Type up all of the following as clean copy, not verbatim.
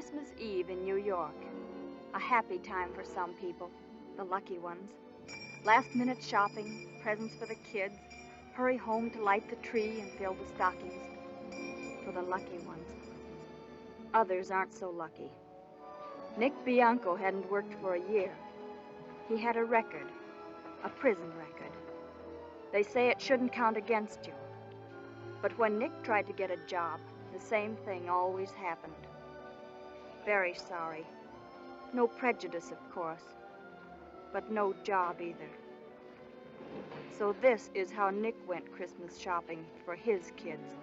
Christmas Eve in New York. A happy time for some people, the lucky ones. Last-minute shopping, presents for the kids, hurry home to light the tree and fill the stockings. For the lucky ones. Others aren't so lucky. Nick Bianco hadn't worked for a year. He had a record, a prison record. They say it shouldn't count against you. But when Nick tried to get a job, the same thing always happened. Very sorry. No prejudice, of course. But no job either. So this is how Nick went Christmas shopping for his kids.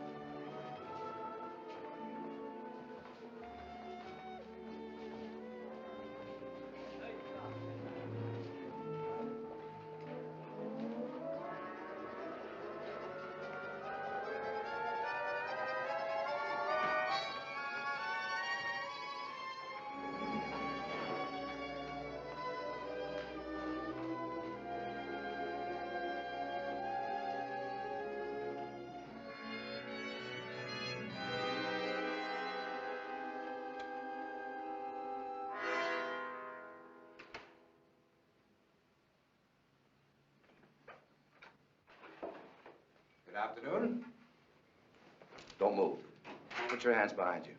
Good afternoon. Don't move. Put your hands behind you.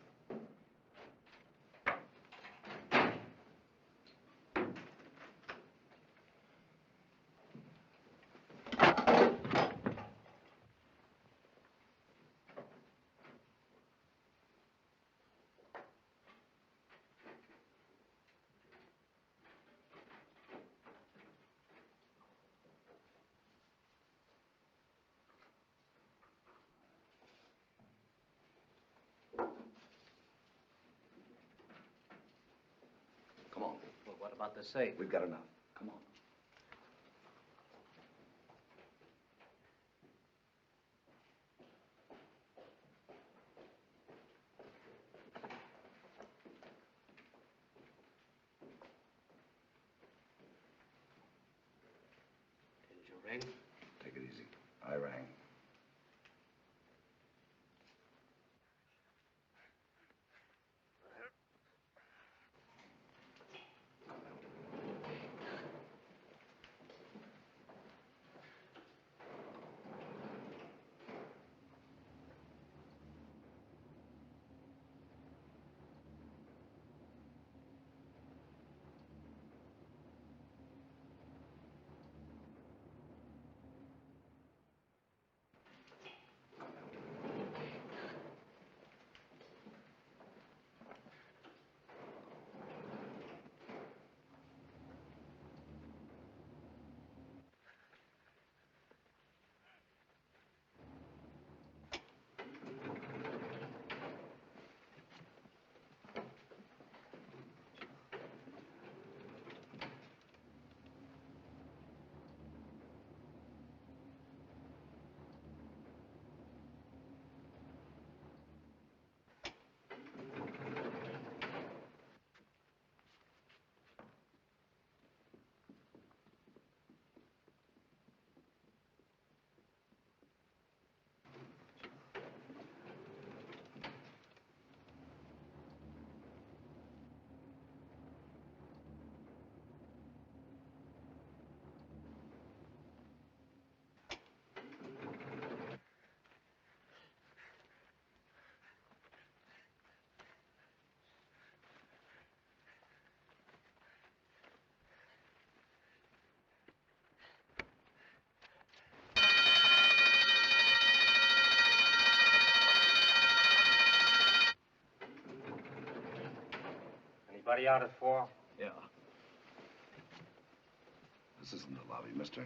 Come on. Well, what about the safe? We've got enough. Come on. Did you ring? Take it easy. I rang. Anybody out at 4? Yeah. This isn't the lobby, mister.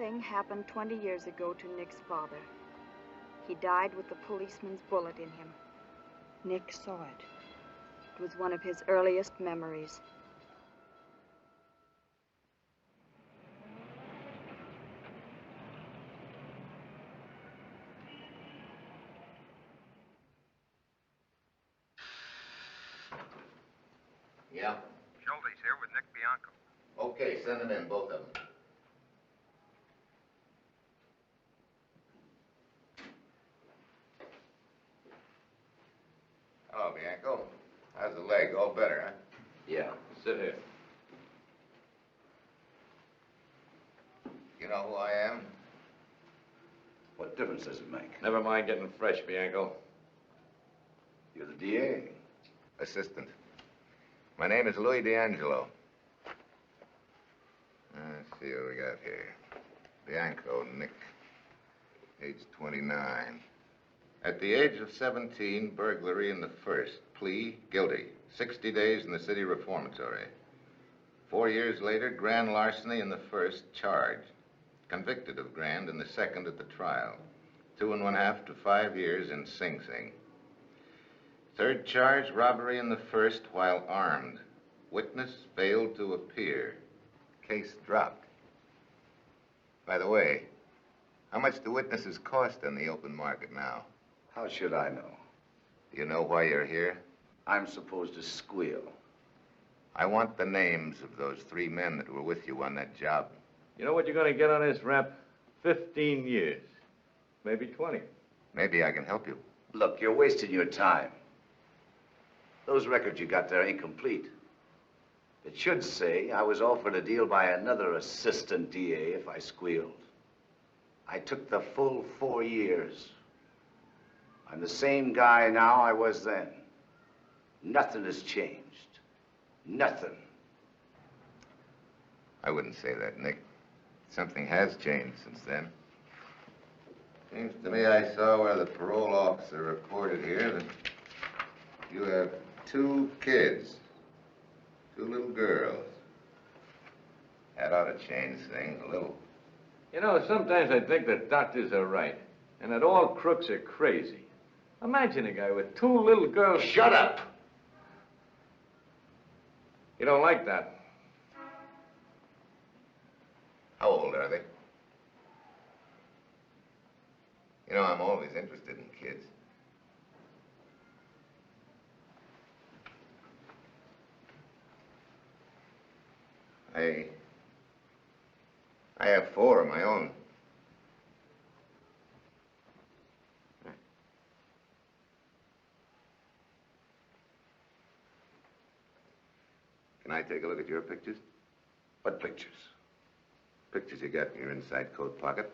thing happened 20 years ago to Nick's father. He died with the policeman's bullet in him. Nick saw it. It was one of his earliest memories. Yeah? Schulte's here with Nick Bianco. Okay, send them in, both of them. Hello, Bianco. How's the leg? All better, huh? Yeah, sit here. You know who I am? What difference does it make? Never mind getting fresh, Bianco. You're the DA. Assistant. My name is Louis D'Angelo. Let's see what we got here. Bianco, Nick, age 29. At the age of 17, burglary in the first. Plea, guilty. 60 days in the city reformatory. 4 years later, grand larceny in the first, charged. Convicted of grand in the second at the trial. 2.5 to 5 years in Sing Sing. Third charge, robbery in the first while armed. Witness failed to appear. Case dropped. By the way, how much do witnesses cost on the open market now? How should I know? Do you know why you're here? I'm supposed to squeal. I want the names of those 3 men that were with you on that job. You know what you're going to get on this rap? 15 years. Maybe 20. Maybe I can help you. Look, you're wasting your time. Those records you got there ain't complete. It should say I was offered a deal by another assistant DA if I squealed. I took the full 4 years. I'm the same guy now I was then. Nothing has changed. Nothing. I wouldn't say that, Nick. Something has changed since then. Seems to me I saw where the parole officer reported here that you have 2 kids. 2 little girls. That ought to change things a little. You know, sometimes I think that doctors are right, and that all crooks are crazy. Imagine a guy with 2 little girls. Shut up! You don't like that? How old are they? You know, I'm always interested in kids. I have 4 of my own. Can I take a look at your pictures? What pictures? Pictures you got in your inside coat pocket.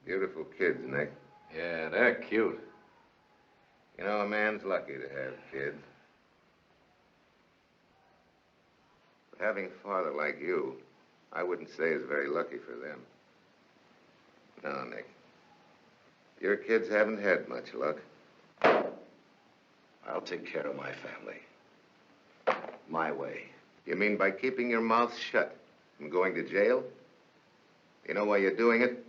Beautiful kids, Nick. Yeah, they're cute. You know, a man's lucky to have kids. But having a father like you, I wouldn't say is very lucky for them. No, Nick. Your kids haven't had much luck. I'll take care of my family. My way. You mean by keeping your mouth shut and going to jail? You know why you're doing it?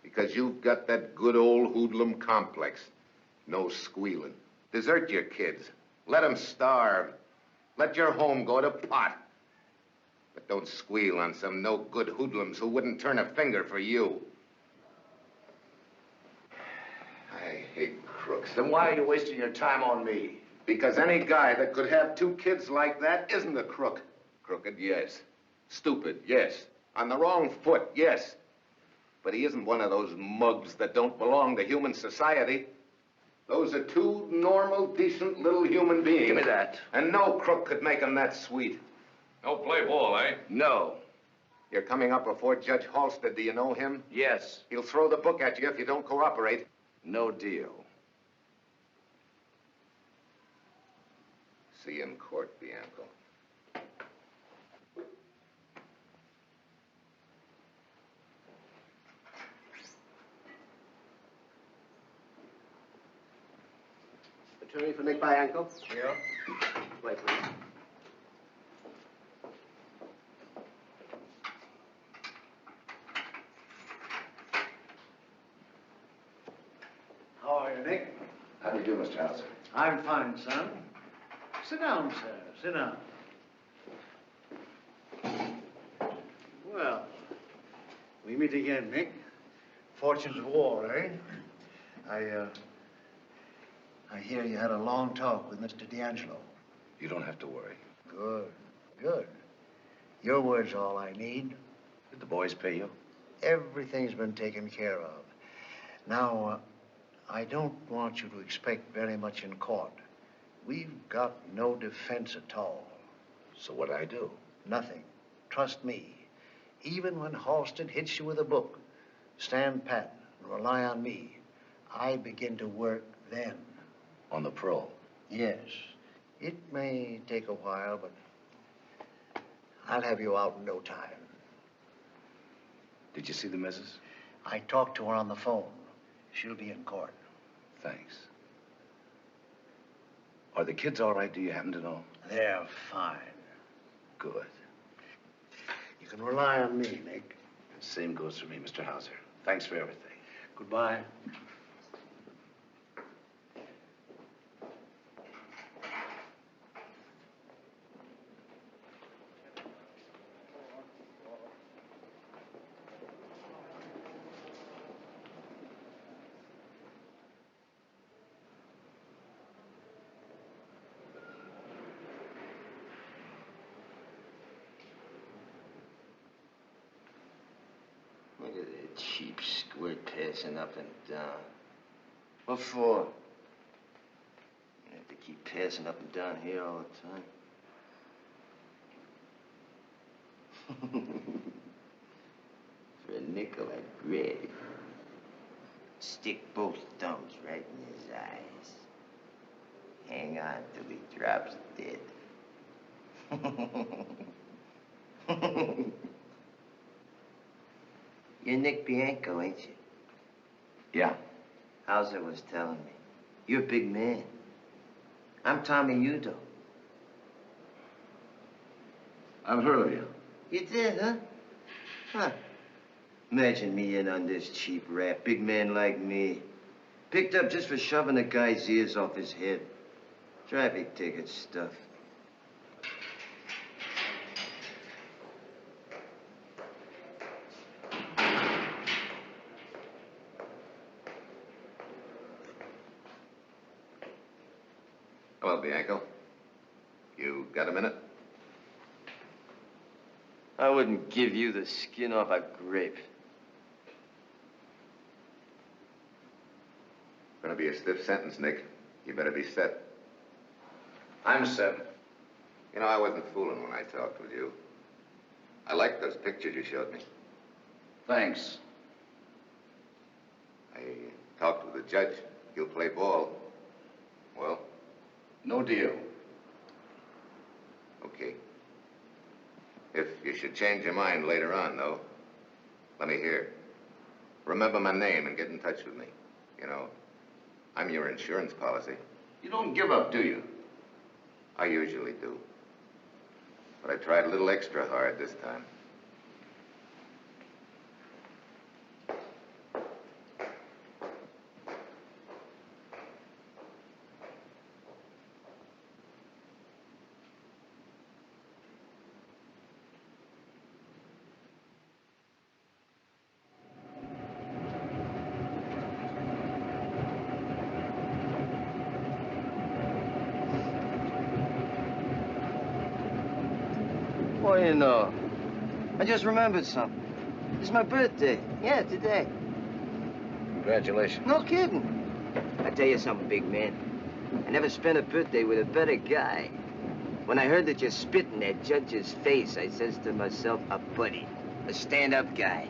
Because you've got that good old hoodlum complex. No squealing. Desert your kids. Let them starve. Let your home go to pot. But don't squeal on some no-good hoodlums who wouldn't turn a finger for you. I hate crooks. Then why are you wasting your time on me? Because any guy that could have 2 kids like that isn't a crook. Crooked, yes. Stupid, yes. On the wrong foot, yes. But he isn't one of those mugs that don't belong to human society. Those are 2 normal, decent little human beings. Give me that. And no crook could make them that sweet. No play ball, eh? No. You're coming up before Judge Halstead. Do you know him? Yes. He'll throw the book at you if you don't cooperate. No deal. See you in court, Bianco. Attorney for Nick Bianco. Yeah. Wait, please. How are you, Nick? How do you do, Mr. Hauser? I'm fine, son. Sit down, sir. Sit down. Well, we meet again, Nick. Fortunes of war, eh? I hear you had a long talk with Mr. D'Angelo. You don't have to worry. Good, good. Your word's all I need. Did the boys pay you? Everything's been taken care of. Now, I don't want you to expect very much in court. We've got no defense at all. So what'd I do? Nothing. Trust me. Even when Halsted hits you with a book, stand pat and rely on me. I begin to work then. On the pro? Yes. It may take a while, but I'll have you out in no time. Did you see the missus? I talked to her on the phone. She'll be in court. Thanks. Are the kids all right, do you happen to know? They're fine. Good. You can rely on me, Nick. Same goes for me, Mr. Hauser. Thanks for everything. Goodbye. Look at that cheap squirt passing up and down. What for? You have to keep passing up and down here all the time. For a nickel, I'd grab it. Stick both thumbs right in his eyes. Hang on till he drops dead. You're Nick Bianco, ain't you? Yeah. Hauser was telling me. You're a big man. I'm Tommy Udo. I've heard of you. You did, huh? Huh. Imagine me in on this cheap rap. Big man like me. Picked up just for shoving a guy's ears off his head. Traffic ticket stuff. Hello, Bianco. You got a minute? I wouldn't give you the skin off a grape. Gonna be a stiff sentence, Nick. You better be set. I'm set. You know, I wasn't fooling when I talked with you. I liked those pictures you showed me. Thanks. I talked with the judge. He'll play ball. Well? No deal. Okay. If you should change your mind later on, though, let me hear. Remember my name and get in touch with me. You know, I'm your insurance policy. You don't give up, do you? I usually do. But I tried a little extra hard this time. What do you know? I just remembered something. It's my birthday. Yeah, today. Congratulations. No kidding. I tell you something, big man. I never spent a birthday with a better guy. When I heard that you spit in that judge's face, I says to myself, a buddy, a stand-up guy.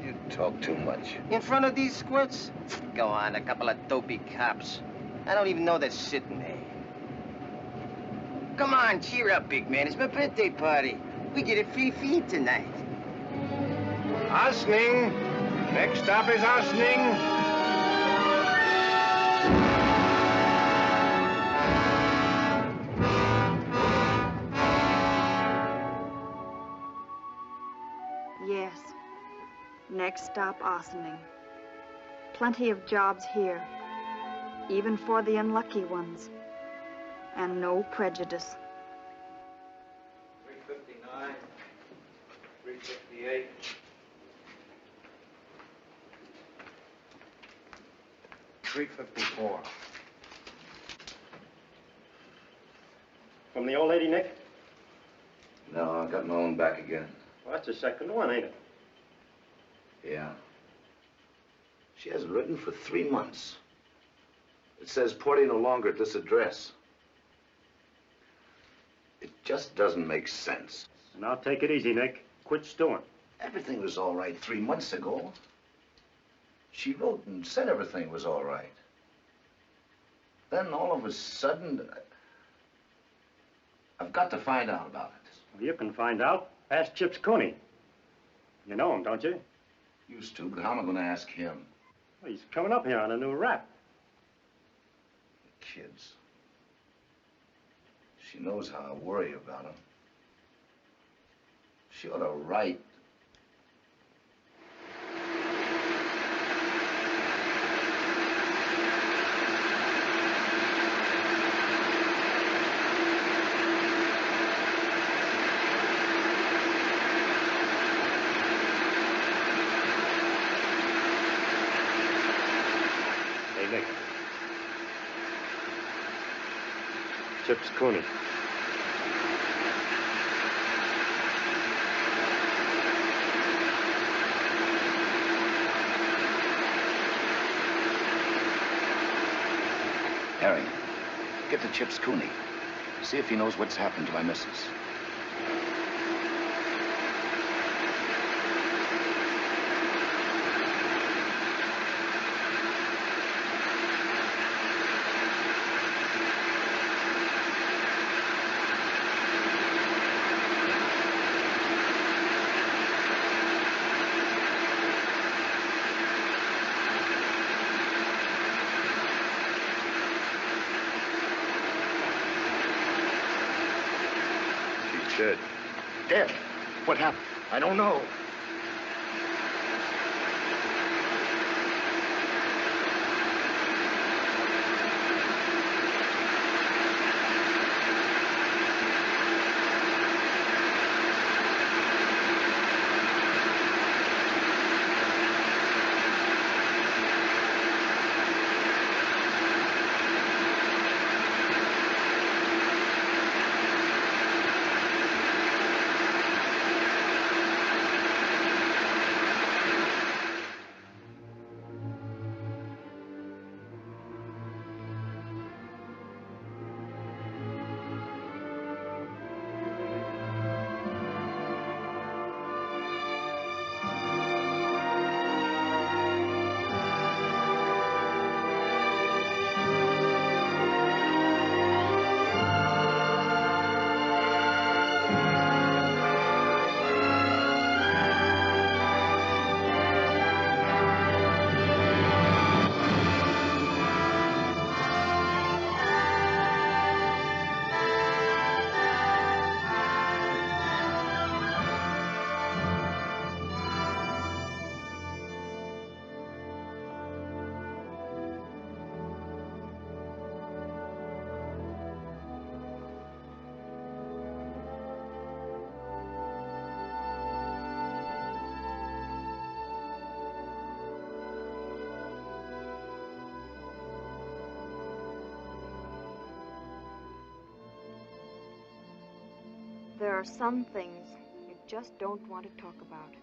You talk too much. In front of these squirts? Go on, a couple of dopey cops. I don't even know they're sitting there. Come on, cheer up, big man. It's my birthday party. We get a free feed tonight. Osning. Next stop is Osning. Yes. Next stop, Ossining. Plenty of jobs here, even for the unlucky ones. And no prejudice. 359, 358. $354. From the old lady, Nick? No, I got my own back again. Well, that's the second one, ain't it? Yeah. She hasn't written for 3 months. It says Porty no longer at this address. It just doesn't make sense. Now take it easy, Nick. Quit stewing. Everything was all right 3 months ago. She wrote and said everything was all right. Then all of a sudden, I've got to find out about it. Well, you can find out. Ask Chips Cooney. You know him, don't you? Used to, but how am I going to ask him? Well, he's coming up here on a new rap. The kids. She knows how I worry about them. She ought to write. Hey, Nick. Chips Cooney. Harry, get to Chips Cooney. See if he knows what's happened to my missus. Dead. Dead? What happened? I don't know. There are some things you just don't want to talk about.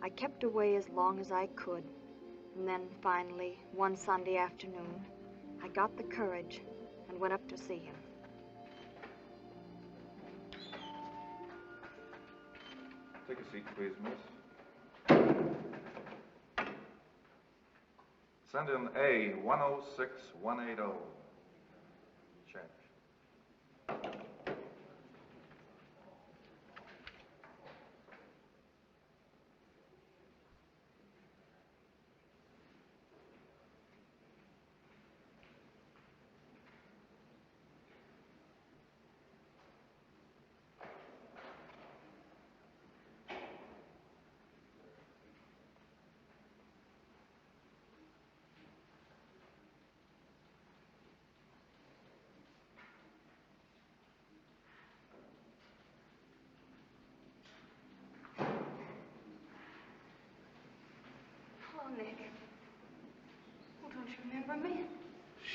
I kept away as long as I could, and then finally, one Sunday afternoon, I got the courage and went up to see him. Take a seat, please, miss. Send in A106180. Check.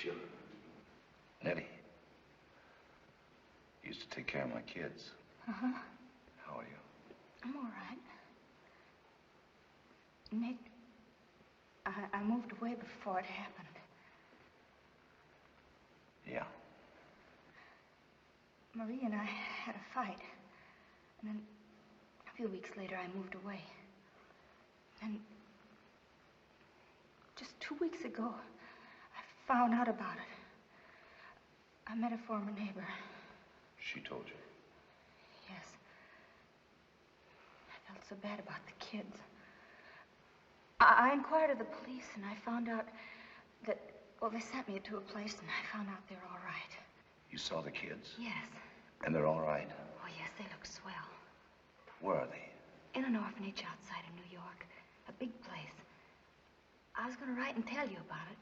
Chip. Nettie. Used to take care of my kids. Uh-huh. How are you? I'm all right. Nick, I moved away before it happened. Yeah. Marie and I had a fight. And then a few weeks later, I moved away. And just 2 weeks ago, I found out about it. I met a former neighbor. She told you? Yes. I felt so bad about the kids. I inquired of the police, and I found out that, well, they sent me to a place, and I found out they're all right. You saw the kids? Yes. And they're all right? Oh, yes, they look swell. Where are they? In an orphanage outside of New York. A big place. I was going to write and tell you about it.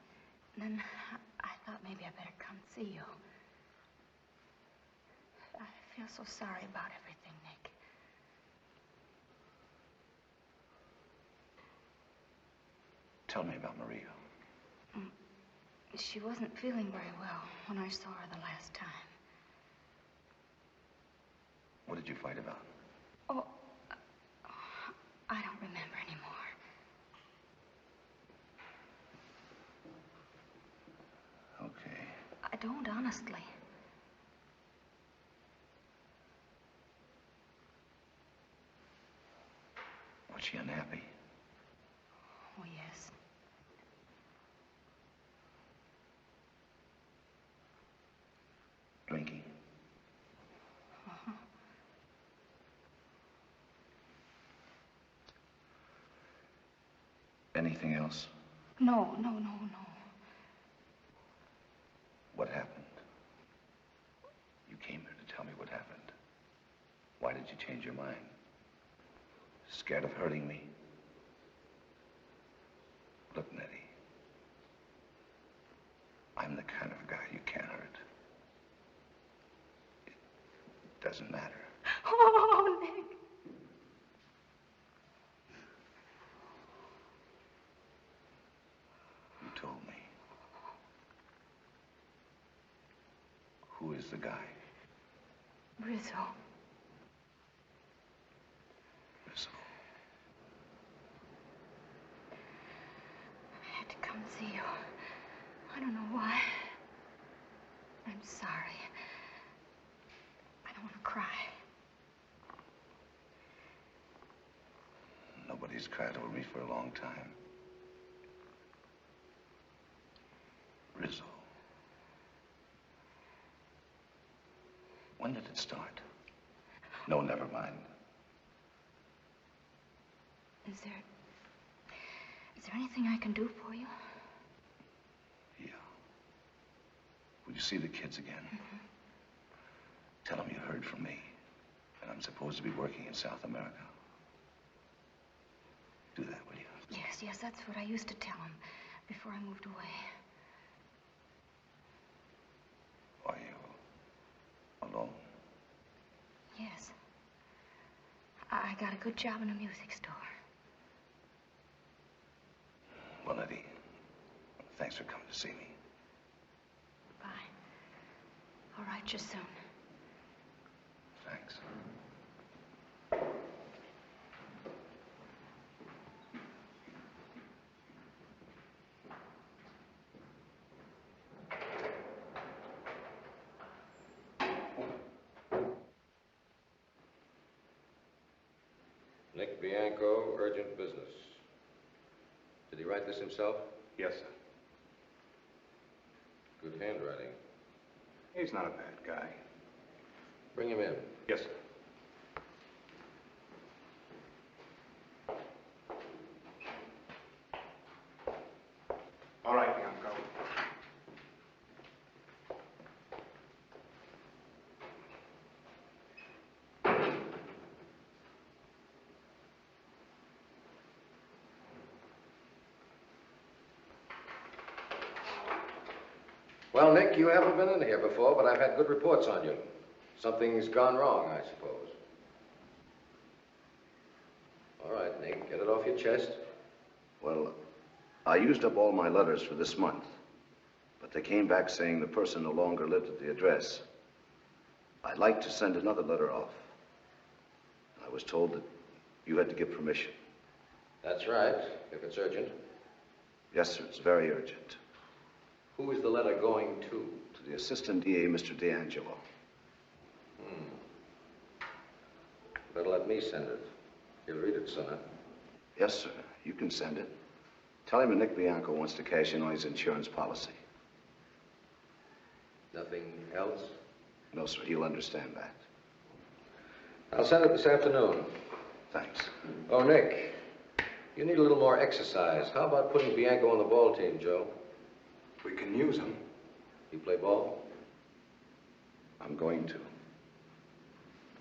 And then I thought maybe I better come see you. I feel so sorry about everything, Nick. Tell me about Maria. She wasn't feeling very well when I saw her the last time. What did you fight about? Oh, I don't remember anymore. Okay. I don't, honestly. Was she unhappy? Oh, yes. Drinking? Uh-huh. Anything else? No. What happened? You came here to tell me what happened. Why did you change your mind? Scared of hurting me? Look, Nettie. I'm the kind of guy you can't hurt. It doesn't matter. Oh, Nick. You told me. Who is the guy? Rizzo. Rizzo. I had to come see you. I don't know why. I'm sorry. I don't want to cry. Nobody's cried over me for a long time. Rizzo. When did it start? No, never mind. Is there anything I can do for you? Yeah. Will you see the kids again? Mm-hmm. Tell them you heard from me, and I'm supposed to be working in South America. Do that, will you? Yes, that's what I used to tell him before I moved away. Are you alone? Yes. I got a good job in a music store. Well, Eddie, thanks for coming to see me. Bye. I'll write you soon. Thanks. Nick Bianco, urgent business. Did he write this himself? Yes, sir. Good handwriting. He's not a bad guy. Bring him in. Yes, sir. All right, Bianco. Well, Nick, you haven't been in here before, but I've had good reports on you. Something's gone wrong, I suppose. All right, Nick, get it off your chest. Well, I used up all my letters for this month, but They came back saying the person no longer lived at the address. I'd like to send another letter off. I was told that you had to give permission. That's right, if it's urgent. Yes, sir, it's very urgent. Who is the letter going to? To the Assistant DA, Mr. D'Angelo. Better let me send it. He'll read it sooner. Yes, sir, you can send it. Tell him that Nick Bianco wants to cash in on his insurance policy. Nothing else? No, sir, he'll understand that. I'll send it this afternoon. Thanks. Oh, Nick, you need a little more exercise. How about putting Bianco on the ball team, Joe? We can use him. You play ball? I'm going to.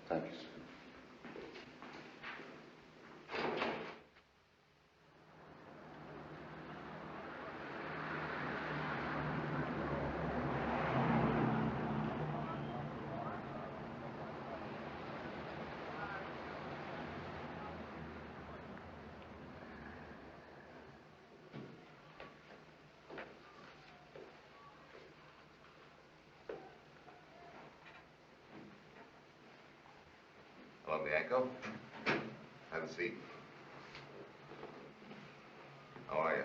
Thanks. Hello, Bianco. Have a seat. How are you?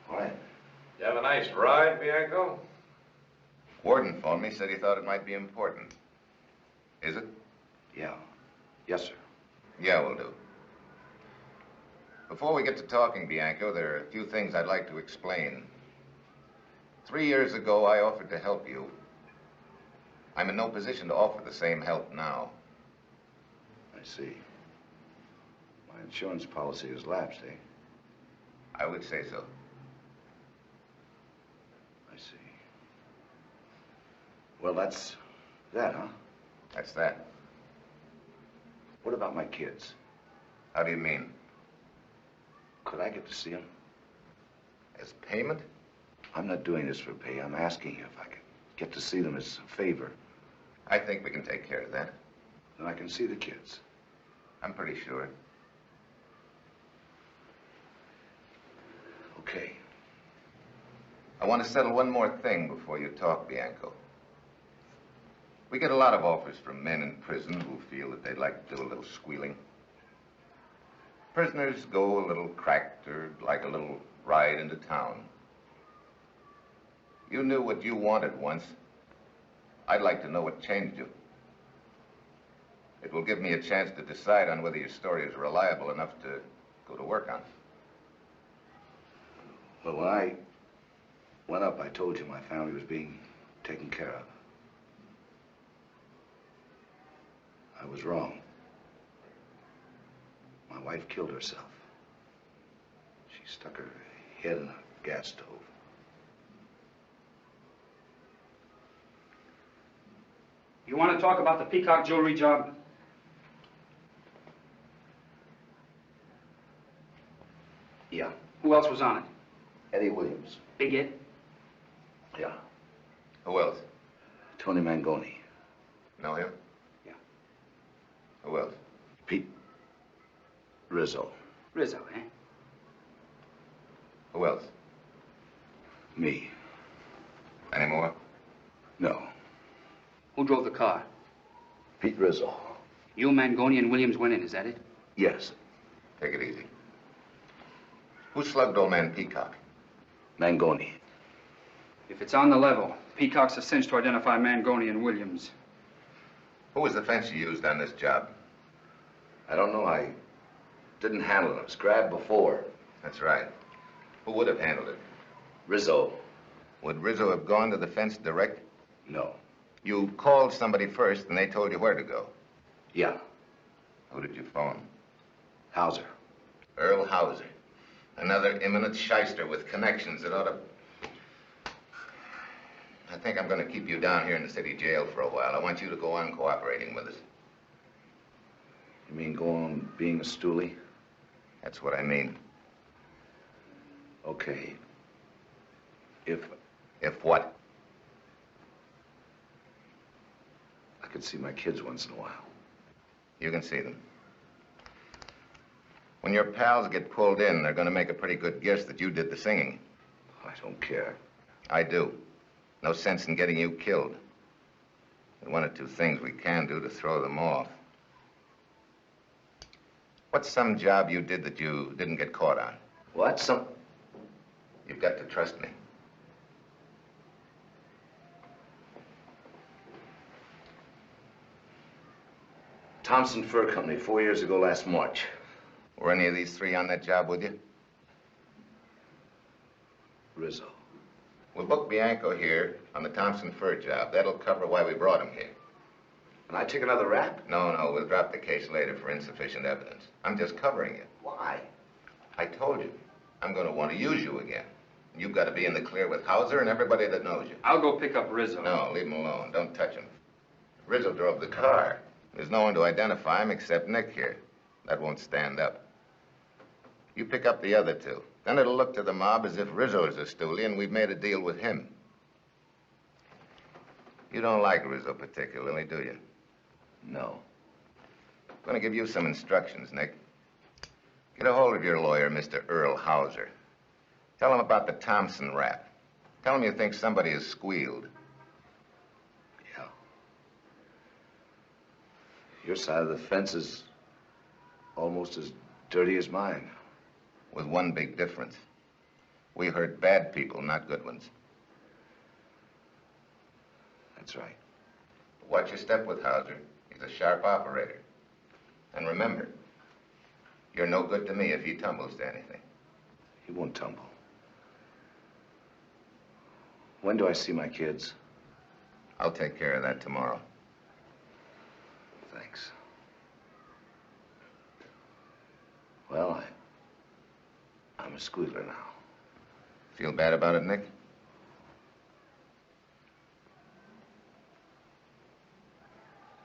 All right. You have a nice ride, Bianco? Warden phoned me, said he thought it might be important. Is it? Yeah. Yes, sir. Yeah, will do. Before we get to talking, Bianco, there are a few things I'd like to explain. 3 years ago, I offered to help you. I'm in no position to offer the same help now. I see. My insurance policy has lapsed, eh? I would say so. I see. Well, that's that, huh? That's that. What about my kids? How do you mean? Could I get to see them? As payment? I'm not doing this for pay. I'm asking you if I could get to see them as a favor. I think we can take care of that. Then I can see the kids. I'm pretty sure. Okay. I want to settle one more thing before you talk, Bianco. We get a lot of offers from men in prison who feel that they'd like to do a little squealing. Prisoners go a little cracked or like a little ride into town. You knew what you wanted once. I'd like to know what changed you. It will give me a chance to decide on whether your story is reliable enough to go to work on. Well, when I went up, I told you my family was being taken care of. I was wrong. My wife killed herself. She stuck her head in a gas stove. You want to talk about the Peacock jewelry job? Yeah. Who else was on it? Eddie Williams. Big Ed? Yeah. Who else? Tony Mangoni. Know him? Yeah. Who else? Pete Rizzo. Rizzo, eh? Who else? Me. Any more? No. Who drove the car? Pete Rizzo. You, Mangoni, and Williams went in, is that it? Yes. Take it easy. Who slugged old man Peacock? Mangoni. If it's on the level, Peacock's a cinch to identify Mangoni and Williams. Who was the fence you used on this job? I don't know. I didn't handle it. It was grabbed before. That's right. Who would have handled it? Rizzo. Would Rizzo have gone to the fence direct? No. You called somebody first and they told you where to go? Yeah. Who did you phone? Hauser. Earl Hauser. Another imminent shyster with connections that ought to... I think I'm going to keep you down here in the city jail for a while. I want you to go on cooperating with us. You mean go on being a stoolie? That's what I mean. Okay. If what? I could see my kids once in a while. You can see them. When your pals get pulled in, they're going to make a pretty good guess that you did the singing. I don't care. I do. No sense in getting you killed. There are one or two things we can do to throw them off. What's some job you did that you didn't get caught on? What? You've got to trust me. Thompson Fur Company, 4 years ago last March. Were any of these three on that job with you? Rizzo. We'll book Bianco here on the Thompson Fur job. That'll cover why we brought him here. And I take another rap? No, we'll drop the case later for insufficient evidence. I'm just covering you. Why? I told you, I'm going to want to use you again. You've got to be in the clear with Hauser and everybody that knows you. I'll go pick up Rizzo. No, leave him alone. Don't touch him. Rizzo drove the car. There's no one to identify him except Nick here. That won't stand up. You pick up the other two. Then it'll look to the mob as if Rizzo is a stoolie and we've made a deal with him. You don't like Rizzo particularly, do you? No. I'm going to give you some instructions, Nick. Get a hold of your lawyer, Mr. Earl Hauser. Tell him about the Thompson rap. Tell him you think somebody has squealed. Yeah. Your side of the fence is almost as dirty as mine. With one big difference. We hurt bad people, not good ones. That's right. Watch your step with Hauser. He's a sharp operator. And remember, you're no good to me if he tumbles to anything. He won't tumble. When do I see my kids? I'll take care of that tomorrow. Thanks. Well, I'm a squealer now. Feel bad about it, Nick?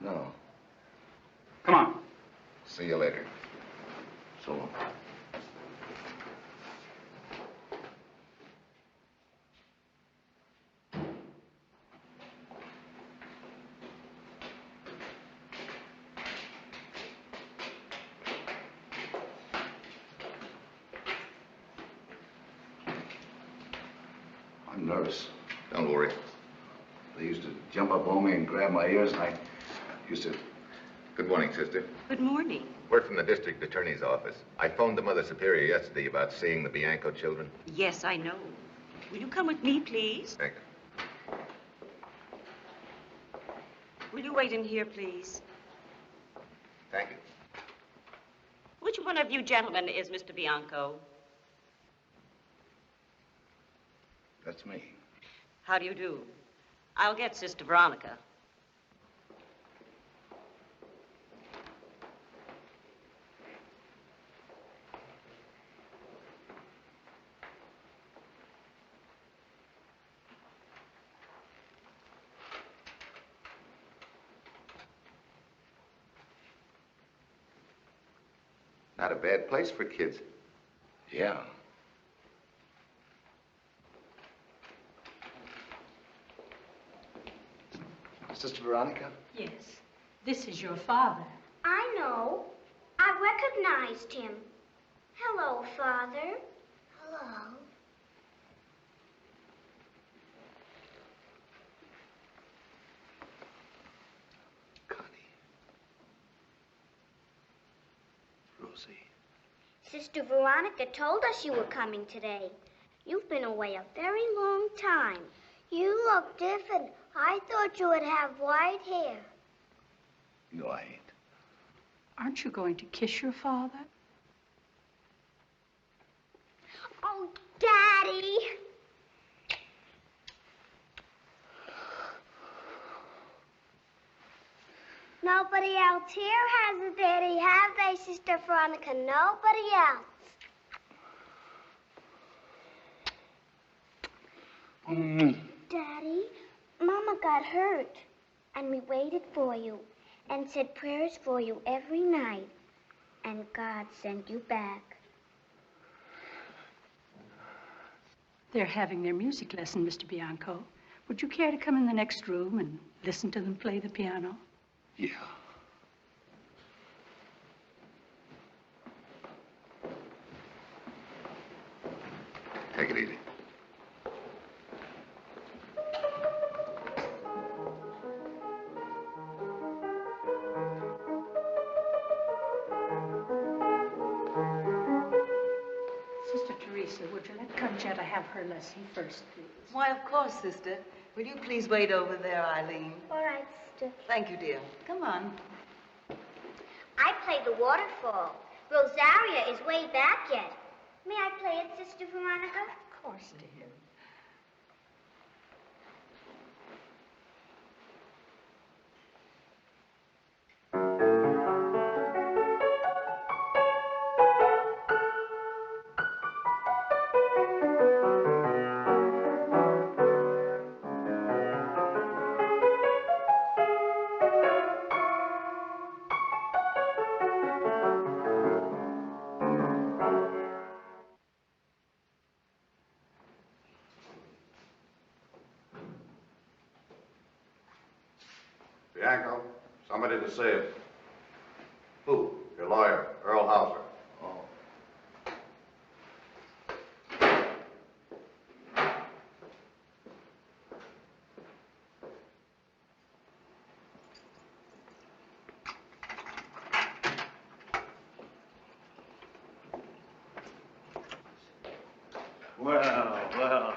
No. Come on. See you later. So long. I'm nervous. Don't worry. They used to jump up on me and grab my ears, and I used to... Good morning, sister. Good morning. We're from the district attorney's office. I phoned the Mother Superior yesterday about seeing the Bianco children. Yes, I know. Will you come with me, please? Thank you. Will you wait in here, please? Thank you. Which one of you gentlemen is Mr. Bianco? That's me. How do you do? I'll get Sister Veronica. Not a bad place for kids. Yeah. Sister Veronica? Yes. This is your father. I know. I recognized him. Hello, Father. Hello. Rosie. Sister Veronica told us you were coming today. You've been away a very long time. You look different. I thought you would have white hair. No, I ain't. Aren't you going to kiss your father? Oh, Daddy. Nobody else here has a daddy, have they, Sister Veronica? Nobody else. Daddy, Mama got hurt, and we waited for you and said prayers for you every night, and God sent you back. They're having their music lesson, Mr. Bianco. Would you care to come in the next room and listen to them play the piano? Yeah. Take it easy. have her lesson first, please? Why, of course, sister. Will you please wait over there, Eileen? All right, sister. Thank you, dear. Come on. I play the waterfall. Rosaria is way back yet. May I play it, Sister Veronica? Of course, dear. Bianco, somebody to see it. Who? Your lawyer, Earl Hauser. Oh. Well,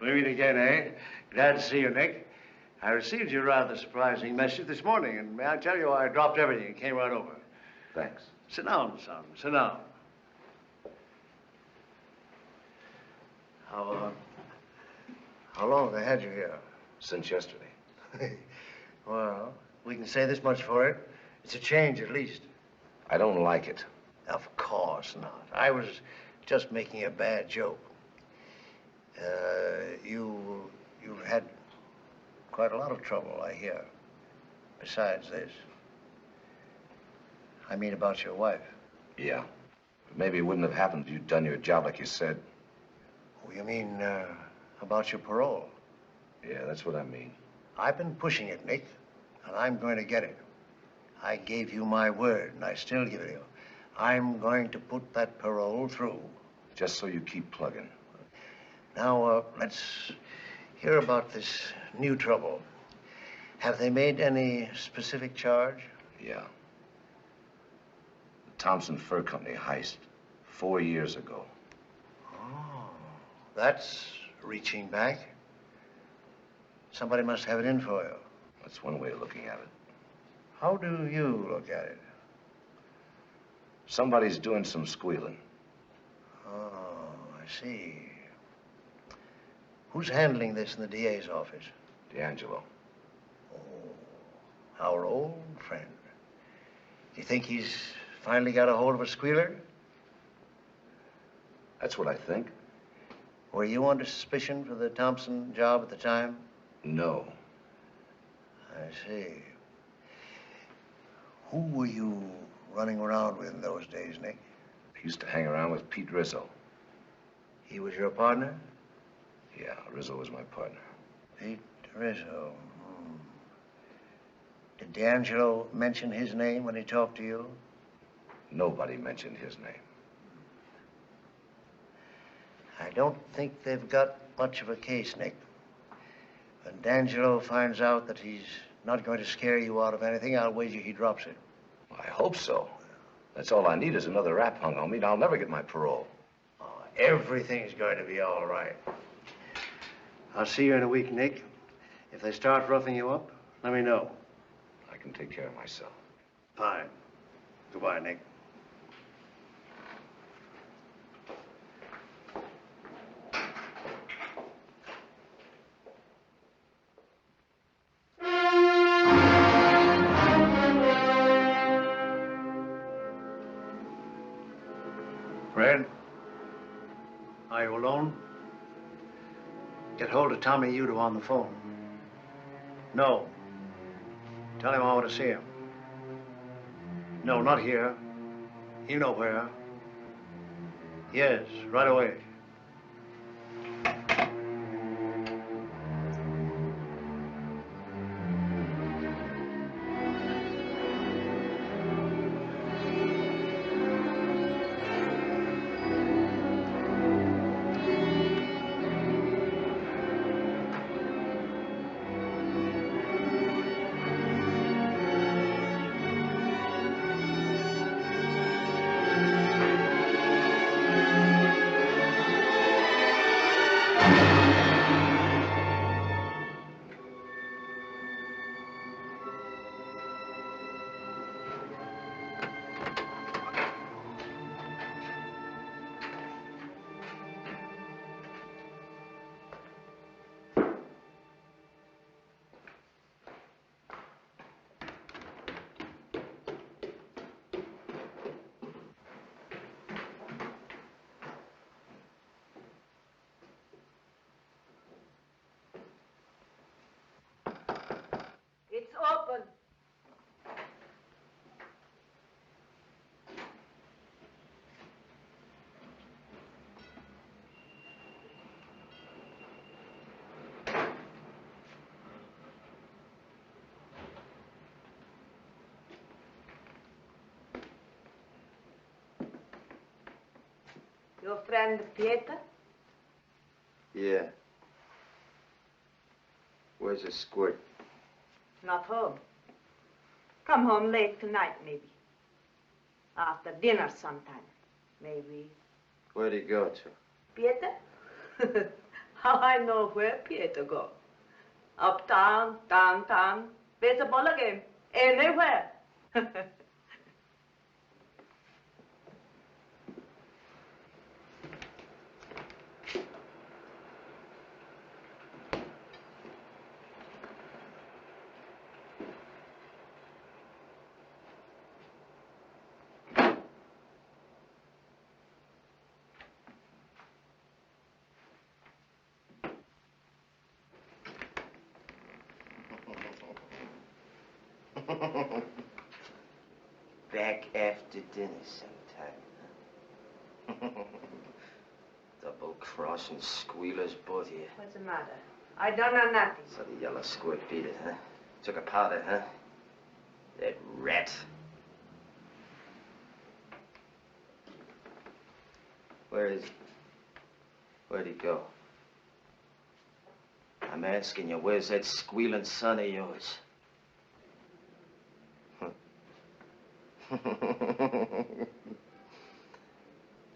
we meet again, eh? Glad to see you, Nick. I received your rather surprising message this morning, and may I tell you, I dropped everything and came right over. Thanks. Sit down, son. Sit down. How long have they had you here? Since yesterday. Well, we can say this much for it. It's a change, at least. I don't like it. Of course not. I was just making a bad joke. You've had quite a lot of trouble, I hear. Besides this. I mean about your wife. Yeah. But maybe it wouldn't have happened if you'd done your job like you said. Oh, you mean about your parole? Yeah, that's what I mean. I've been pushing it, Nick, and I'm going to get it. I gave you my word, and I still give it you. I'm going to put that parole through. Just so you keep plugging. Now, let's hear about this new trouble. Have they made any specific charge? Yeah. The Thompson Fur Company heist 4 years ago. Oh, that's reaching back. Somebody must have it in for you. That's one way of looking at it. How do you look at it? Somebody's doing some squealing. Oh, I see. Who's handling this in the DA's office? D'Angelo. Oh, our old friend. Do you think he's finally got a hold of a squealer? That's what I think. Were you under suspicion for the Thompson job at the time? No. I see. Who were you running around with in those days, Nick? I used to hang around with Pete Rizzo. He was your partner? Yeah, Rizzo was my partner. Pete Rizzo. Did D'Angelo mention his name when he talked to you? Nobody mentioned his name. I don't think they've got much of a case, Nick. When D'Angelo finds out that he's not going to scare you out of anything, I'll wager he drops it. I hope so. That's all I need is another rap hung on me, and I'll never get my parole. Oh, everything's going to be all right. I'll see you in a week, Nick. If they start roughing you up, let me know. I can take care of myself. Fine. Goodbye, Nick. Fred? Are you alone? Get hold of Tommy Udo on the phone. No. Tell him I want to see him. No, not here. You know where. Yes, right away. Your friend Pieter? Yeah. Where's the squirt? Not home. Come home late tonight, maybe. After dinner sometime, maybe. Where'd he go to? Pieter? How I know where Pieter go? Uptown, downtown, baseball game, anywhere. Back after dinner sometime. Double-crossing squealers, both of you. What's the matter? I don't know nothing. So the yellow squirt beat it, huh? Took a powder, huh? That rat. Where is he? Where'd he go? I'm asking you, where's that squealing son of yours?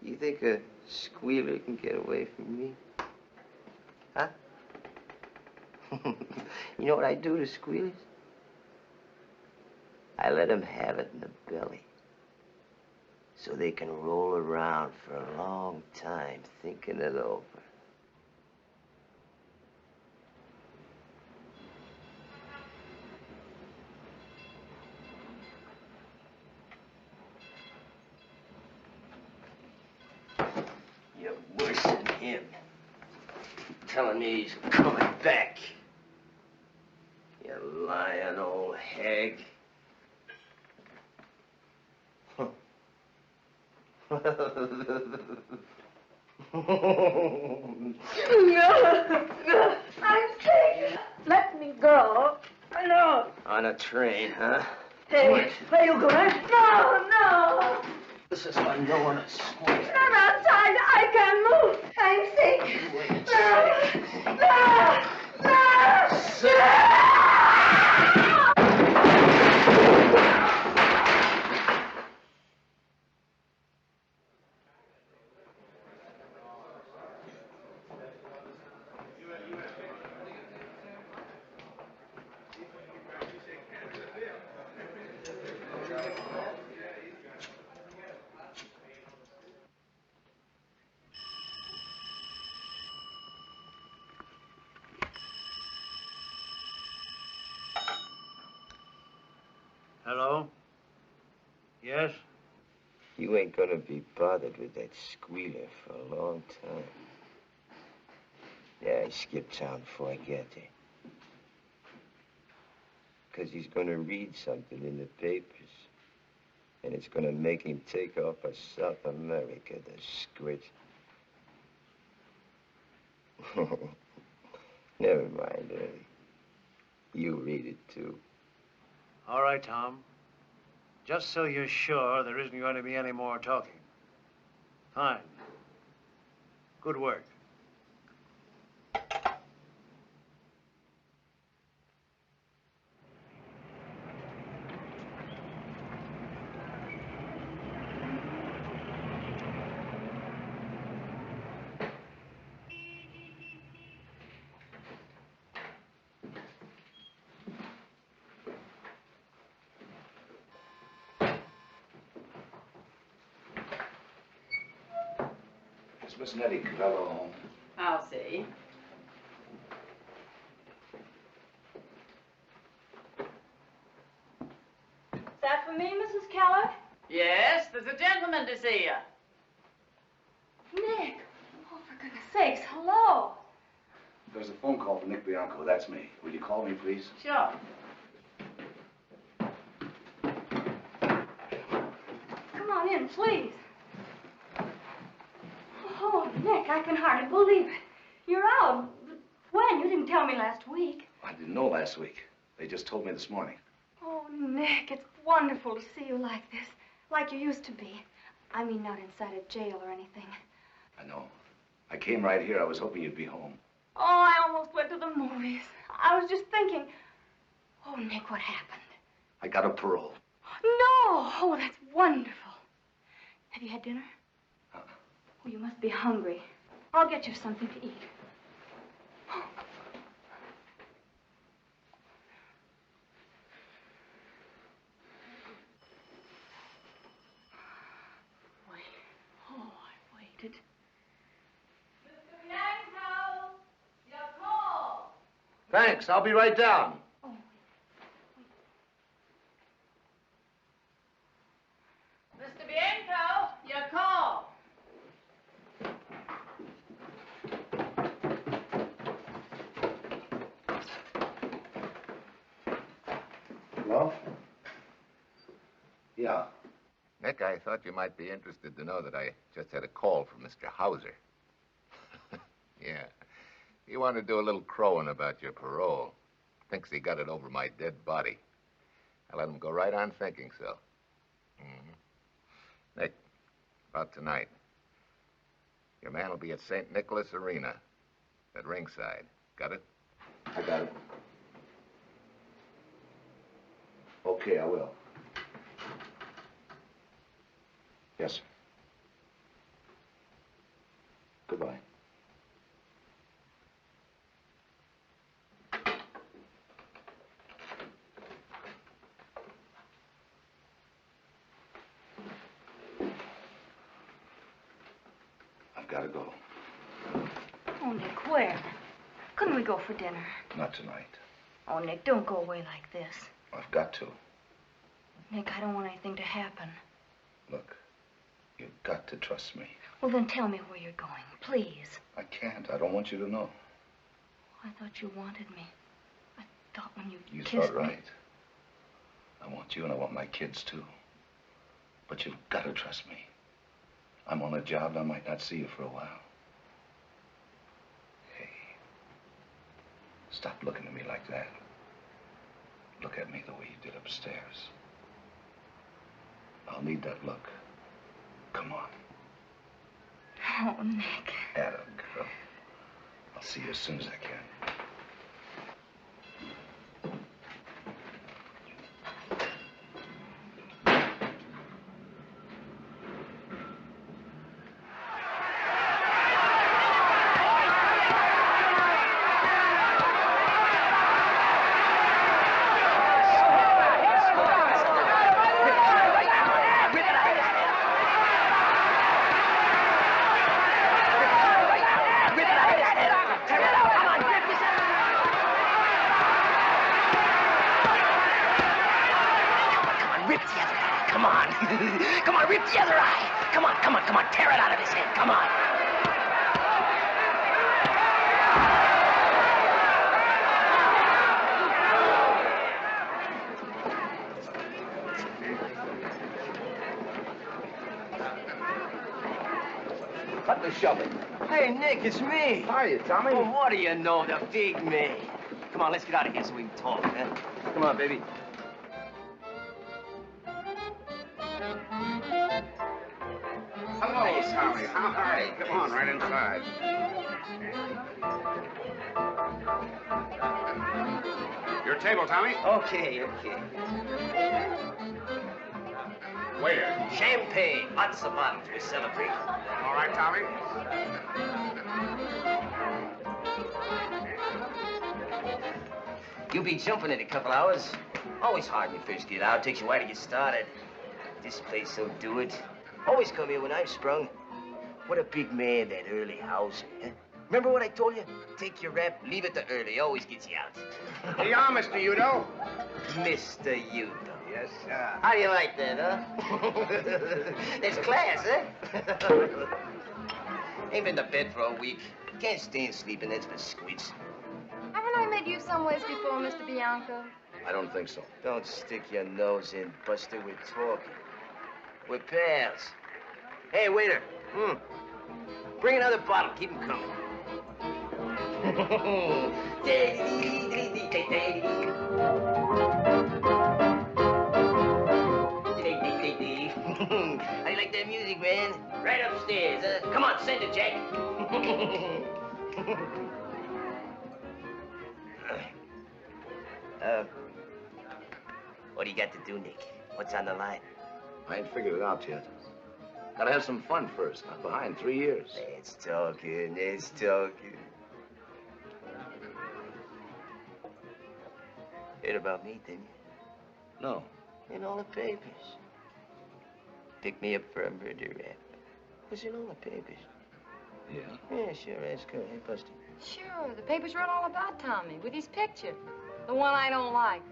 You think a squealer can get away from me? Huh? You know what I do to squealers? I let them have it in the belly. So they can roll around for a long time thinking it over. You're worse than him. Telling me he's coming back. You lying old hag. No, I'm sick. Let me go. No. On a train, huh? Hey, where you going? No. This is why no one is square. I'm outside. I can't move. I'm sick. Hello? Yes? You ain't gonna be bothered with that squealer for a long time. Yeah, I skipped town before I get there. 'Cause he's gonna read something in the papers. And it's gonna make him take off for South America, the squid. Never mind, Early. You read it, too. All right, Tom. Just so you're sure there isn't going to be any more talking. Fine. Good work. Is Miss Nettie Cabello home? I'll see. Is that for me, Mrs. Keller? Yes, there's a gentleman to see you. Nick! Oh, for goodness sakes, hello! There's a phone call from Nick Bianco. That's me. Will you call me, please? Sure. Come on in, please. Oh, Nick, I can hardly believe it. You're out. When? You didn't tell me last week. I didn't know last week. They just told me this morning. Oh, Nick, it's wonderful to see you like this. Like you used to be. I mean, not inside a jail or anything. I know. I came right here. I was hoping you'd be home. Oh, I almost went to the movies. I was just thinking. Oh, Nick, what happened? I got a parole. No! Oh, that's wonderful. Have you had dinner? Uh-uh. Oh, you must be hungry. I'll get you something to eat. Wait. Oh, I waited. Mr. Bianco, your call. Thanks. I'll be right down. Mr. Bianco, your call. Hello? Yeah. Nick, I thought you might be interested to know that I just had a call from Mr. Hauser. Yeah. He wanted to do a little crowing about your parole. Thinks he got it over my dead body. I let him go right on thinking so. Nick, about tonight. Your man will be at St. Nicholas Arena at ringside. Got it? I got it. Okay, I will. Yes, sir. Goodbye. I've got to go. Oh, Nick, where? Couldn't we go for dinner? Not tonight. Oh, Nick, don't go away like this. I've got to. Nick, I don't want anything to happen. Look, you've got to trust me. Well, then tell me where you're going, please. I can't. I don't want you to know. I thought you wanted me. I thought when you You kissed thought right. I want you and I want my kids, too. But you've got to trust me. I'm on a job and I might not see you for a while. Hey, stop looking at me like that. Look at me the way you did upstairs. I'll need that look. Come on. Oh, Nick. Atta girl. I'll see you as soon as I can. Come on, rip the other eye. Come on, come on, come on. Tear it out of his head. Come on. Cut the shoving. Hey, Nick, it's me. Hiya, Tommy. Oh, what do you know, the big me. Come on, let's get out of here so we can talk, huh? Come on, baby. Hello, Tommy. Hi. Come on, right inside. Your table, Tommy. Okay, okay. Waiter. Champagne. Lots of bottles. We celebrate. All right, Tommy. You'll be jumping in a couple hours. Always hard when you first get out. Takes you a while to get started. This place will do it. Always come here when I'm sprung. What a big man, that early house. Huh? Remember what I told you? Take your rep, leave it to early. Always gets you out. Yeah, Mr. Udo. Mr. Udo. Yes, sir. How do you like that, huh? There's class, huh? Ain't been to bed for a week. Can't stand sleeping, that's for squints. Haven't I met you someplace before, Mr. Bianco? I don't think so. Don't stick your nose in, Buster. We're talking. We're pals. Hey, waiter. Bring another bottle. Keep 'em coming. How do you like that music, man? Right upstairs. Come on, send it, Jack. What do you got to do, Nick? What's on the line? I ain't figured it out yet. Gotta have some fun first. I'm behind 3 years. Let's talking, let's talking. Heard about me, didn't you? No. In all the papers. Picked me up for a murder rap. Was in all the papers. Yeah? Yeah, sure, that's good. Hey, Buster. Sure, the papers wrote all about Tommy with his picture. The one I don't like.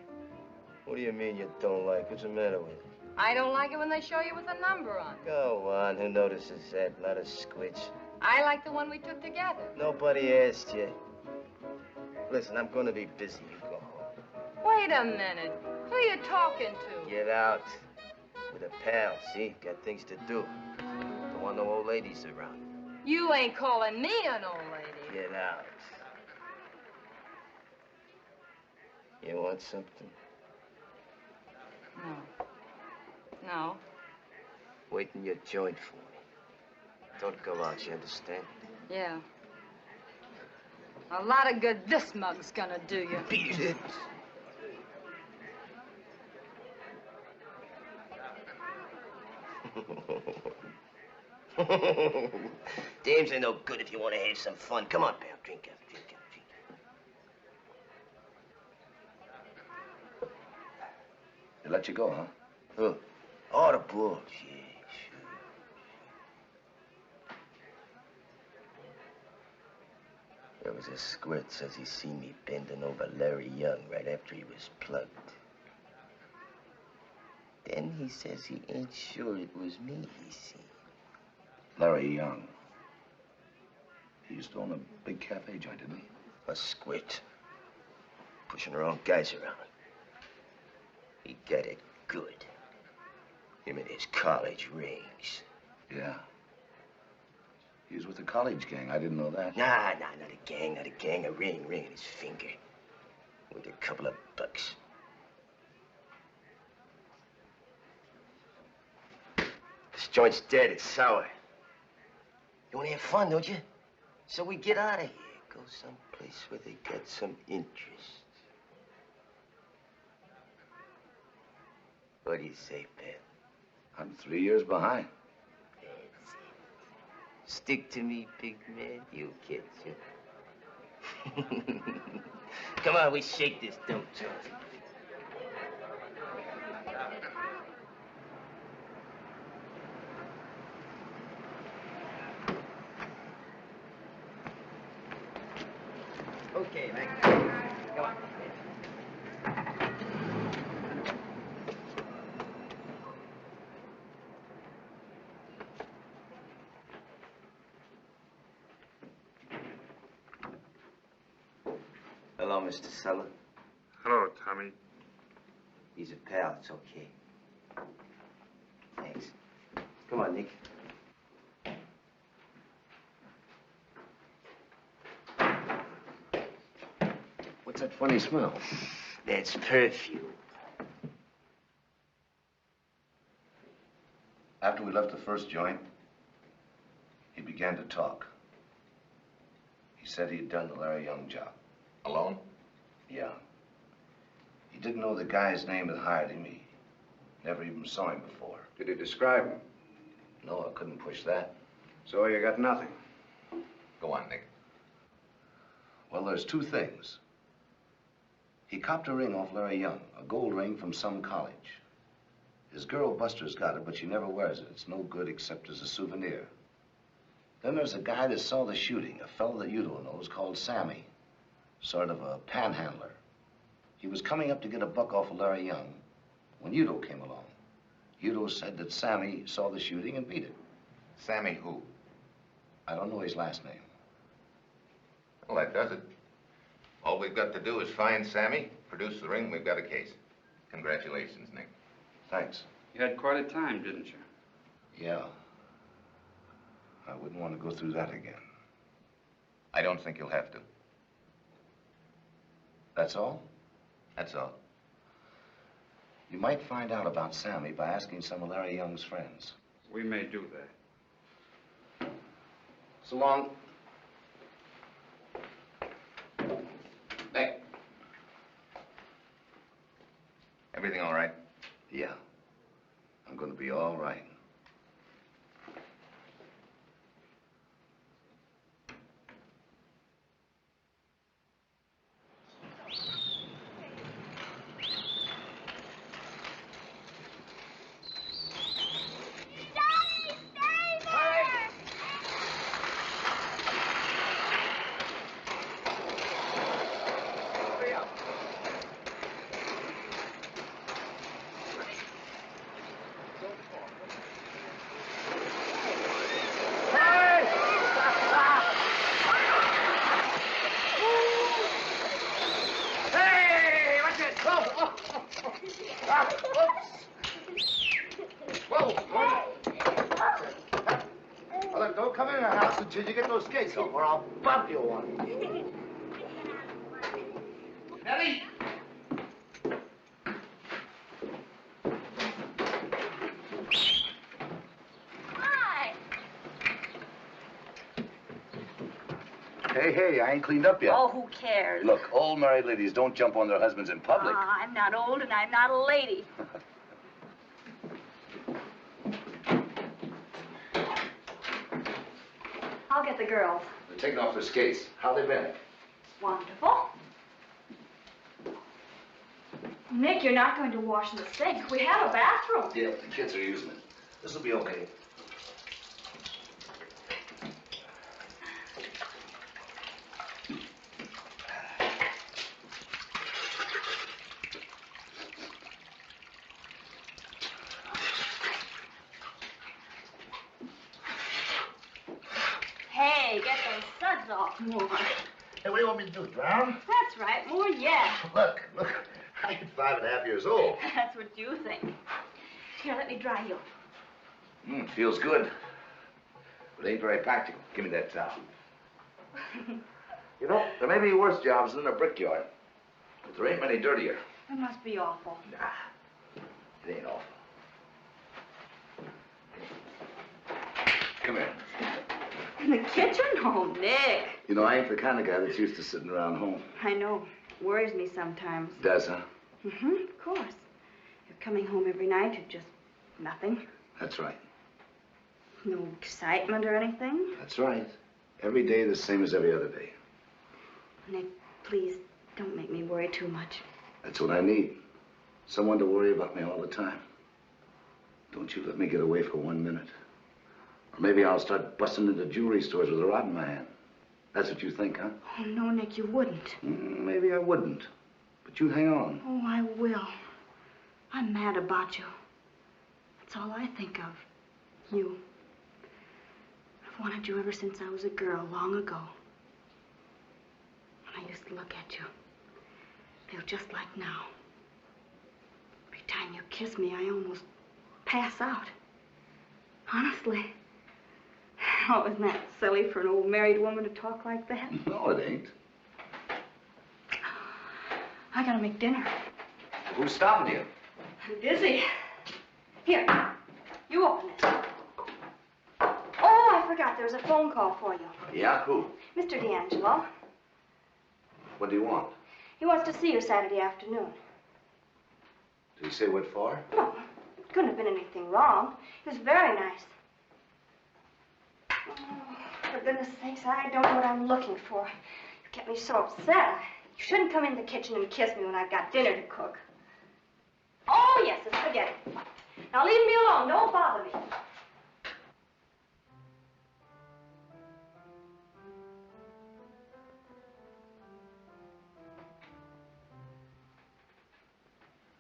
What do you mean you don't like? What's the matter with it? I don't like it when they show you with a number on it. Go on, who notices that? Not a squitch. I like the one we took together. Nobody asked you. Listen, I'm gonna be busy. You go home. Wait a minute. Who are you talking to? Get out. With a pal, see? Got things to do. Don't want no old ladies around. You ain't calling me an old lady. Get out. You want something? No. No. Wait in your joint for me. Don't go out, you understand? Yeah. A lot of good this mug's gonna do you. Beat it. Dames ain't no good if you want to have some fun. Come on, pal. Drink up, drink up, drink up. They let you go, huh? Who? Oh, the bulls. Yeah, sure. There was a squirt says he seen me bending over Larry Young right after he was plugged. Then he says he ain't sure it was me he seen. Larry Young. He used to own a big cafe joint, didn't he? A squint. Pushing the wrong guys around. He got it good. Him and his college rings. Yeah. He was with the college gang. I didn't know that. Nah, not a gang, not a gang. A ring in his finger. With a couple of bucks. This joint's dead. It's sour. You want to have fun, don't you? So we get out of here. Go someplace where they got some interest. What do you say, pal? I'm 3 years behind. That's it. Stick to me, big man. You kids, you. Come on, we shake this dump joint. Okay, man. Come on. Hello, Mr. Suller. Hello, Tommy. He's a pal. It's okay. Thanks. Come on, Nick. What's that funny smell? That's perfume. After we left the first joint, he began to talk. He said he'd done the Larry Young job. Alone? Yeah. He didn't know the guy's name that hired him. He never even saw him before. Did he describe him? No, I couldn't push that. So you got nothing? Go on, Nick. Well, there's two things. He copped a ring off Larry Young, a gold ring from some college. His girl Buster's got it, but she never wears it. It's no good except as a souvenir. Then there's a guy that saw the shooting, a fellow that Udo knows called Sammy. Sort of a panhandler. He was coming up to get a buck off of Larry Young when Udo came along. Udo said that Sammy saw the shooting and beat it. Sammy who? I don't know his last name. Well, that does it. All we've got to do is find Sammy, produce the ring, we've got a case. Congratulations, Nick. Thanks. You had quite a time, didn't you? Yeah. I wouldn't want to go through that again. I don't think you'll have to. That's all? That's all. You might find out about Sammy by asking some of Larry Young's friends. We may do that. So long. Hey. Everything all right? Yeah. I'm gonna be all right. Don't come in the house until you get those skates off, or I'll bump you one. Nellie! Hi. Hey, I ain't cleaned up yet. Oh, who cares? Look, old married ladies don't jump on their husbands in public. I'm not old and I'm not a lady. I'll get the girls. They're taking off their skates. How they been? Wonderful. Nick, you're not going to wash in the sink. We have a bathroom. Yeah, the kids are using it. This'll be okay. Hey, get those suds off more. Hey, what do you want me to do, drown? That's right, more yet. Look, I ain't 5.5 years old. That's what you think. Here, let me dry you. Feels good. But ain't very practical. Give me that towel. You know, there may be worse jobs than a brickyard, but there ain't many dirtier. It must be awful. Nah, it ain't awful. Come here. In the kitchen? Oh, Nick. You know, I ain't the kind of guy that's used to sitting around home. I know. Worries me sometimes. Does, huh? Mm-hmm, of course. You're coming home every night to just nothing. That's right. No excitement or anything. That's right. Every day the same as every other day. Nick, please, don't make me worry too much. That's what I need. Someone to worry about me all the time. Don't you let me get away for 1 minute. Or maybe I'll start busting into jewelry stores with a rod in my hand. That's what you think, huh? Oh, no, Nick, you wouldn't. Maybe I wouldn't. But you hang on. Oh, I will. I'm mad about you. That's all I think of. You. I've wanted you ever since I was a girl, long ago. When I used to look at you. Feel just like now. Every time you kiss me, I almost pass out. Honestly. Oh, isn't that silly for an old married woman to talk like that? No, it ain't. I gotta make dinner. Who's stopping you? I'm busy. Here, you open it. Oh, I forgot. There was a phone call for you. Yeah, who? Mr. D'Angelo. What do you want? He wants to see you Saturday afternoon. Did he say what for? No, it couldn't have been anything wrong. He was very nice. Oh, for goodness sakes, I don't know what I'm looking for. You get me so upset. You shouldn't come in the kitchen and kiss me when I've got dinner to cook. Oh, yes, it's spaghetti. Now leave me alone. Don't bother me.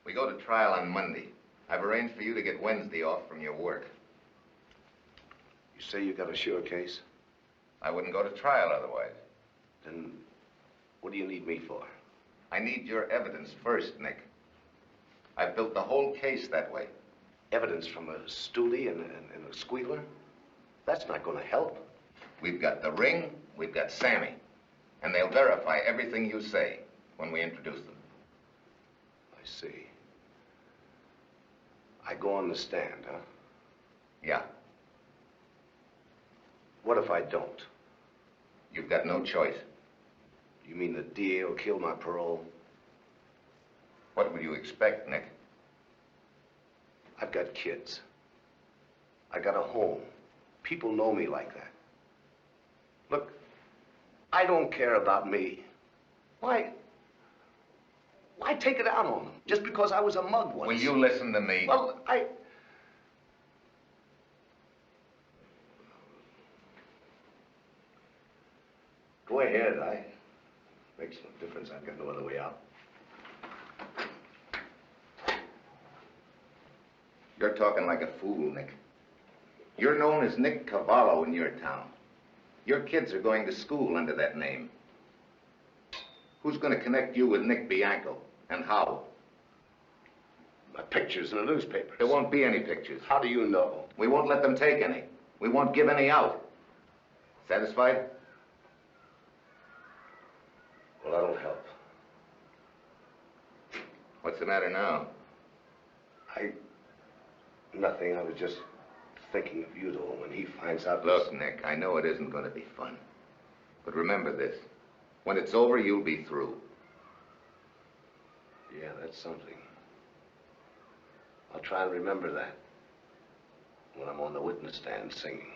We go to trial on Monday. I've arranged for you to get Wednesday off from your work. You say you got a sure case? I wouldn't go to trial otherwise. Then what do you need me for? I need your evidence first, Nick. I've built the whole case that way. Evidence from a stoolie and a squealer? That's not going to help. We've got the ring, we've got Sammy. And they'll verify everything you say when we introduce them. I see. I go on the stand, huh? Yeah. What if I don't? You've got no choice. You mean the DA will kill my parole? What would you expect, Nick? I've got kids. I got a home. People know me like that. Look, I don't care about me. Why take it out on them? Just because I was a mug once? Will you listen to me? Well, Go ahead. Makes no difference. I've got no other way out. You're talking like a fool, Nick. You're known as Nick Cavallo in your town. Your kids are going to school under that name. Who's going to connect you with Nick Bianco, and how? My pictures in the newspapers. There won't be any pictures. How do you know? We won't let them take any. We won't give any out. Satisfied? Well, that'll help. What's the matter now? Nothing. I was just thinking of Udo when he finds out. Look, Nick, I know it isn't going to be fun. But remember this. When it's over, you'll be through. Yeah, that's something. I'll try and remember that when I'm on the witness stand singing.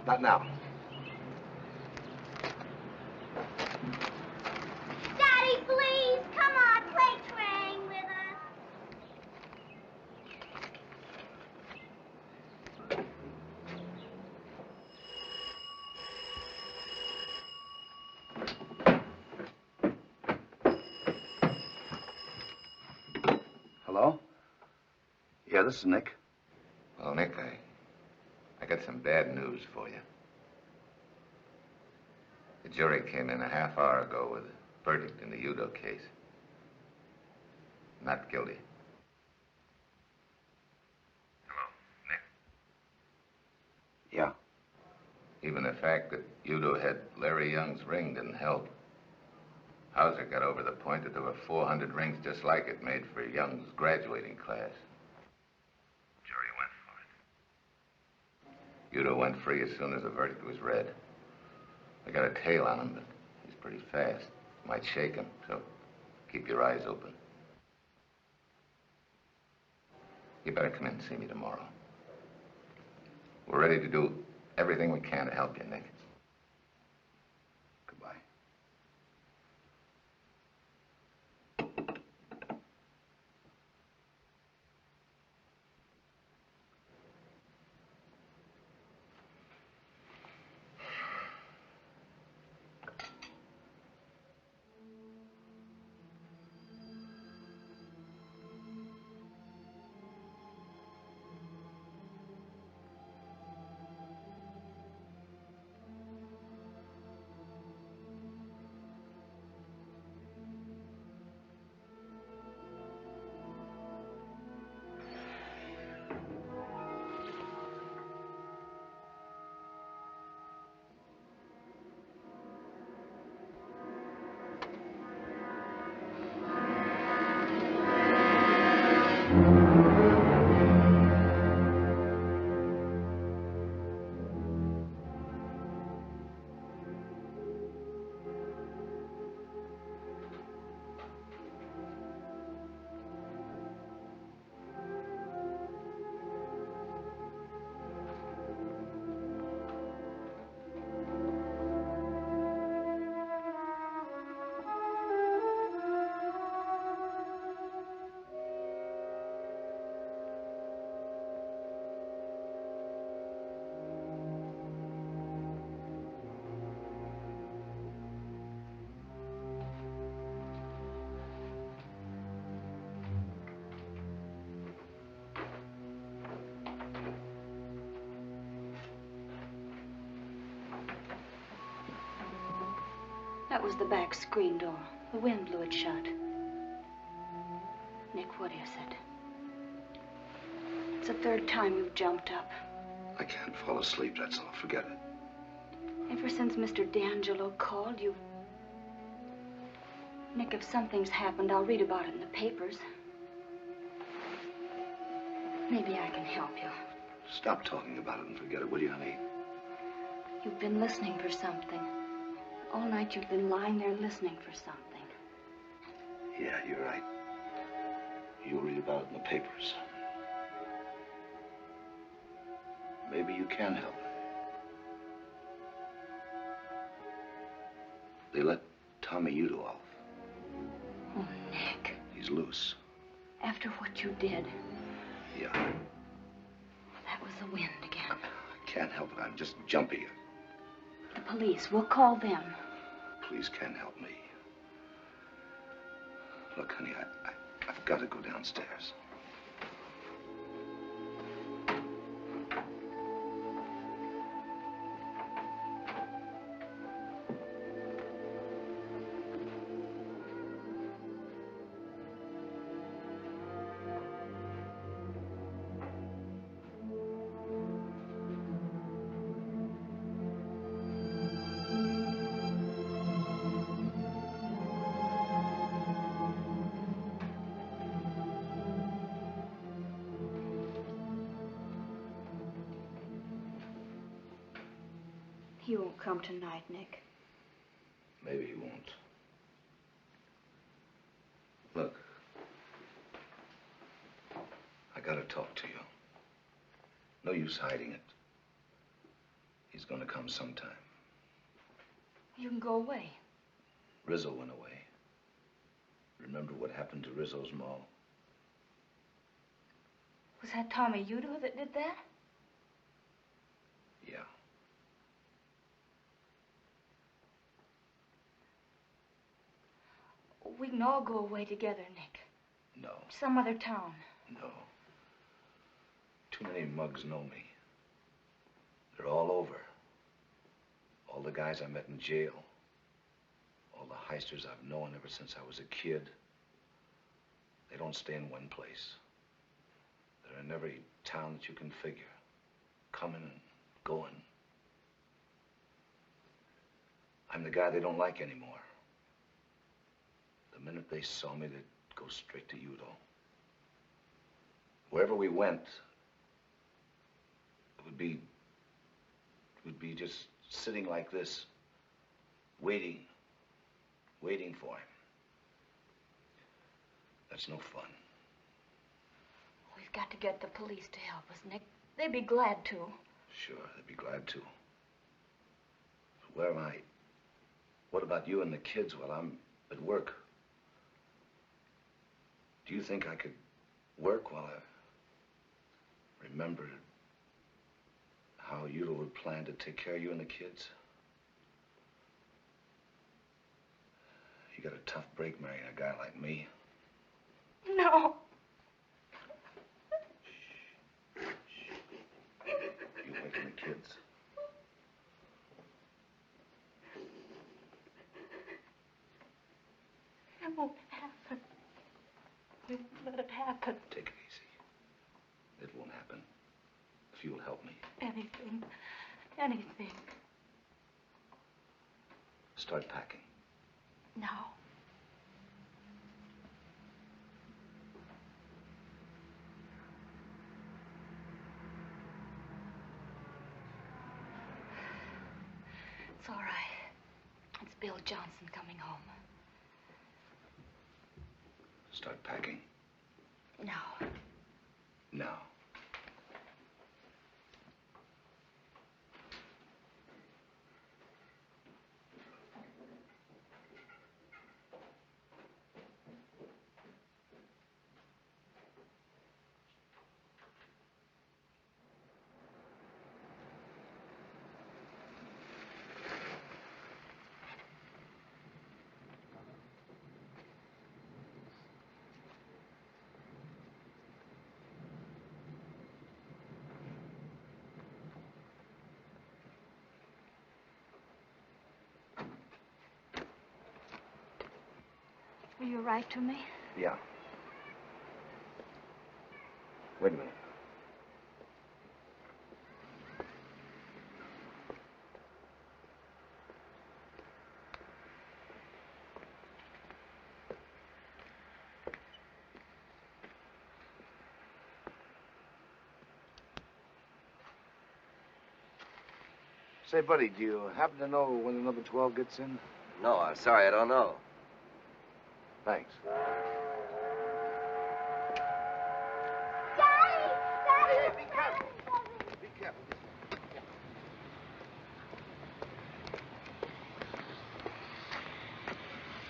Not now. Daddy, please, come on, play train with us. Hello? Yeah, this is Nick. Well, Nick, I got some bad news for you. The jury came in a half hour ago with a verdict in the Udo case. Not guilty. Hello, Nick. Yeah. Even the fact that Udo had Larry Young's ring didn't help. Hauser got over the point that there were 400 rings just like it made for Young's graduating class. Jury went for it. Udo went free as soon as the verdict was read. I got a tail on him, but he's pretty fast. Might shake him, so keep your eyes open. You better come in and see me tomorrow. We're ready to do everything we can to help you, Nick. Goodbye. That was the back screen door. The wind blew it shut. Nick, what is it? It's the third time you've jumped up. I can't fall asleep, that's all. Forget it. Ever since Mr. D'Angelo called, you... Nick, if something's happened, I'll read about it in the papers. Maybe I can help you. Stop talking about it and forget it, will you, honey? You've been listening for something. All night you've been lying there listening for something. Yeah, you're right. You'll read about it in the papers. Maybe you can help. They let Tommy Udo off. Oh, Nick. He's loose. After what you did. Yeah. That was the wind again. I can't help it. I'm just jumpy. The police. We'll call them. Police can't help me. Look, honey, I've got to go downstairs. He won't come tonight, Nick. Maybe he won't. Look. I gotta talk to you. No use hiding it. He's gonna come sometime. You can go away. Rizzo went away. Remember what happened to Rizzo's mall? Was that Tommy Udo that did that? Yeah. We can all go away together, Nick. No. Some other town. No. Too many mugs know me. They're all over. All the guys I met in jail. All the heisters I've known ever since I was a kid. They don't stay in one place. They're in every town that you can figure. Coming and going. I'm the guy they don't like anymore. The minute they saw me, they'd go straight to Udo. Wherever we went, it would be just sitting like this, waiting for him. That's no fun. We've got to get the police to help us, Nick. They'd be glad to. Sure, they'd be glad to. But where am I? What about you and the kids while I'm at work? Do you think I could work while I remembered how Udo would plan to take care of you and the kids? You got a tough break marrying a guy like me. No. You waking the kids. It won't happen. We won't let it happen. Take it easy. It won't happen. If you'll help me. Anything. Anything. Start packing. No. It's all right. It's Bill Johnson coming home. Start packing. No. No. Will you write to me? Yeah. Wait a minute. Say, buddy, do you happen to know when the number 12 gets in? No, I'm sorry, I don't know. Thanks. Daddy! Daddy! Be careful. Be careful.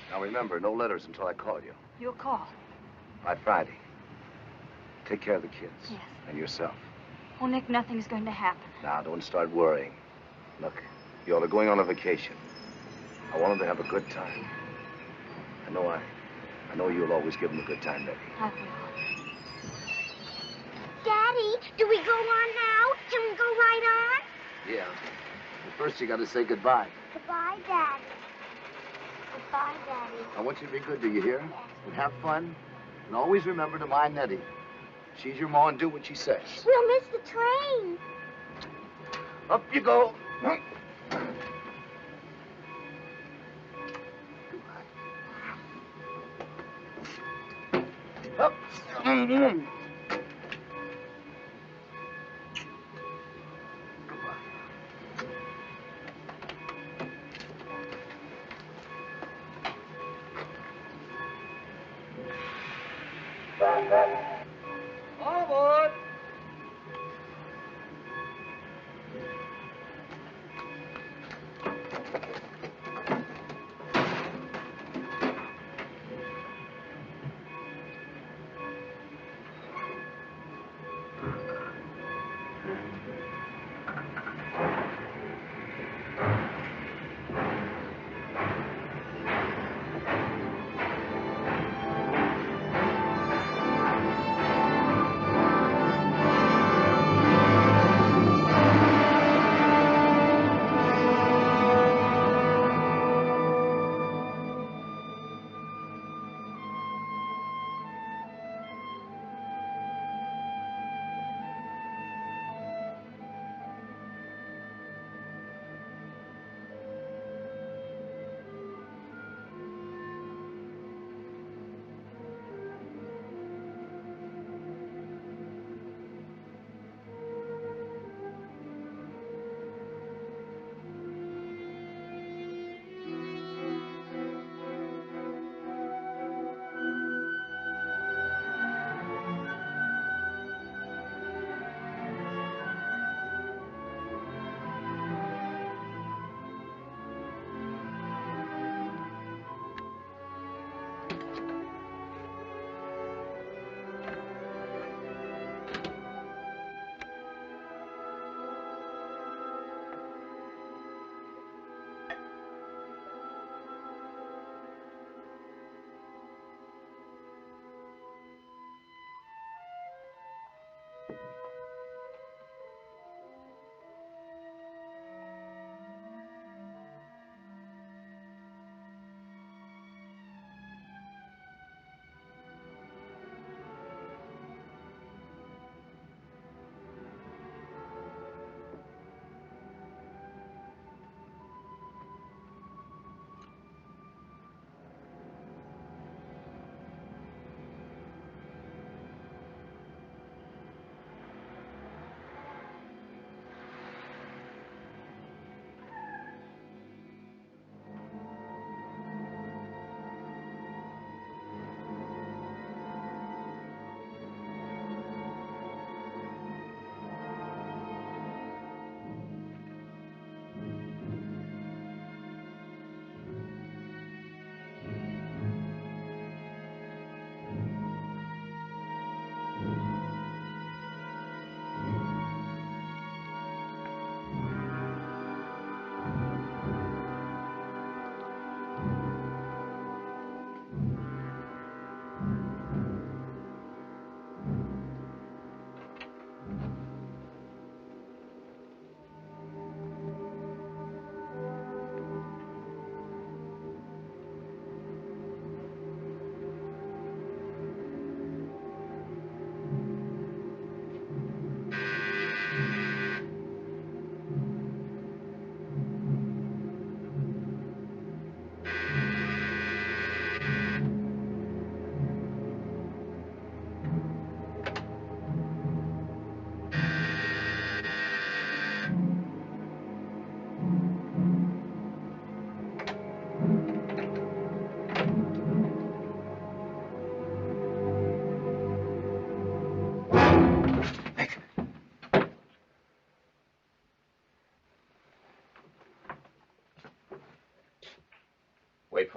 Now remember, no letters until I call you. You'll call. By Friday. Take care of the kids. Yes. And yourself. Oh, Nick, nothing's going to happen. Now, don't start worrying. Look, you all are going on a vacation. I want them to have a good time. I know you'll always give them a good time, Betty. I will. Daddy, do we go on now? Can we go right on? Yeah. But first, you got to say goodbye. Goodbye, Daddy. Goodbye, Daddy. I want you to be good, do you hear? And have fun. And always remember to mind Nettie. She's your ma and do what she says. We'll miss the train. Up you go. Up. Forward!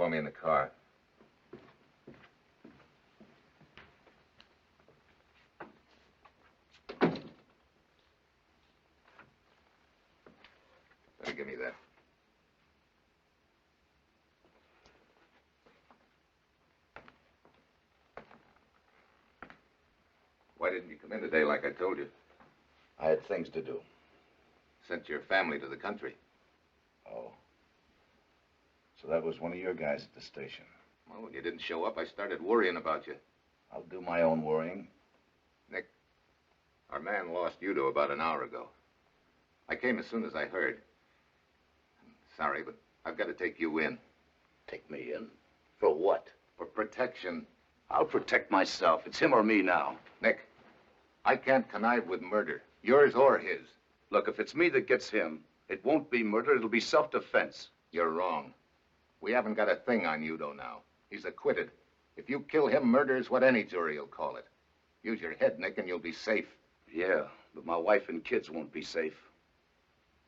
for me in the car. Better give me that. Why didn't you come in today like I told you? I had things to do. Sent your family to the country. Oh. So that was one of your guys at the station. Well, when you didn't show up, I started worrying about you. I'll do my own worrying. Nick, our man lost Udo about an hour ago. I came as soon as I heard. Sorry, but I've got to take you in. Take me in? For what? For protection. I'll protect myself. It's him or me now. Nick, I can't connive with murder, yours or his. Look, if it's me that gets him, it won't be murder, it'll be self-defense. You're wrong. We haven't got a thing on Udo now. He's acquitted. If you kill him, murder is what any jury will call it. Use your head, Nick, and you'll be safe. Yeah, but my wife and kids won't be safe.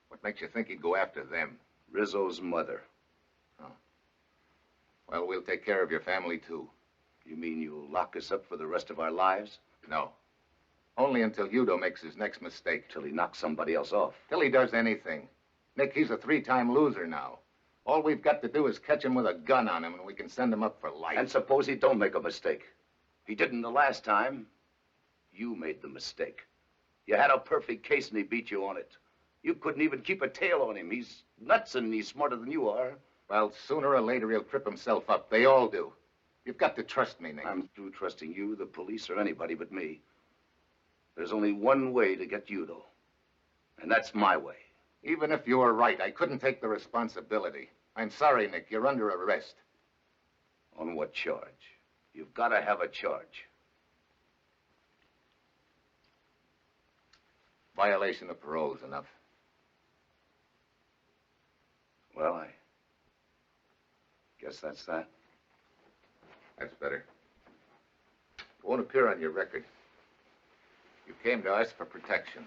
What makes you think he'd go after them? Rizzo's mother. Oh. Well, we'll take care of your family, too. You mean you'll lock us up for the rest of our lives? No. Only until Udo makes his next mistake. Till he knocks somebody else off. Till he does anything. Nick, he's a 3-time loser now. All we've got to do is catch him with a gun on him, and we can send him up for life. And suppose he don't make a mistake. He didn't the last time. You made the mistake. You had a perfect case, and he beat you on it. You couldn't even keep a tail on him. He's nuts, and he's smarter than you are. Well, sooner or later, he'll trip himself up. They all do. You've got to trust me, Nick. I'm through trusting you, the police, or anybody but me. There's only one way to get Udo, and that's my way. Even if you were right, I couldn't take the responsibility. I'm sorry, Nick. You're under arrest. On what charge? You've got to have a charge. Violation of parole is enough. Well, I guess that's that. That's better. It won't appear on your record. You came to us for protection.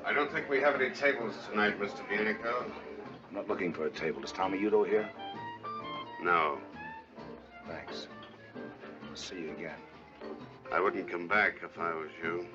I don't think we have any tables tonight, Mr. Bianco. I'm not looking for a table. Is Tommy Udo here? No. Thanks. I'll see you again. I wouldn't come back if I was you.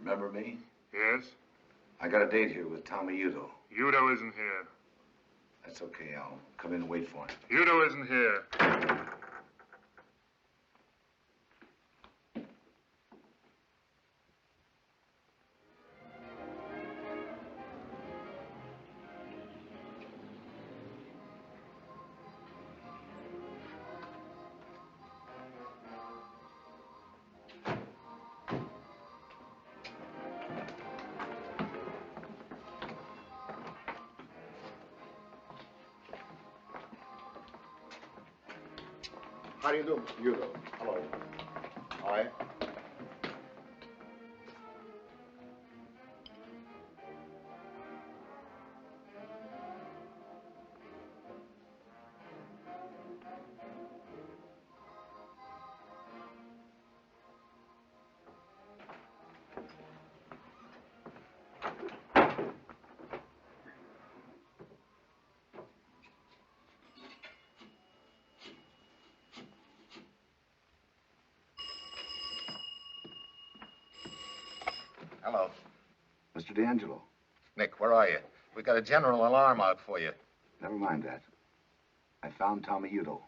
Remember me? Yes? I got a date here with Tommy Udo. Udo isn't here. That's okay. I'll come in and wait for him. Udo isn't here. How do you do, Mr. Udo? Hello. Hi. Hello. Mr. D'Angelo. Nick, where are you? We got a general alarm out for you. Never mind that. I found Tommy Udo.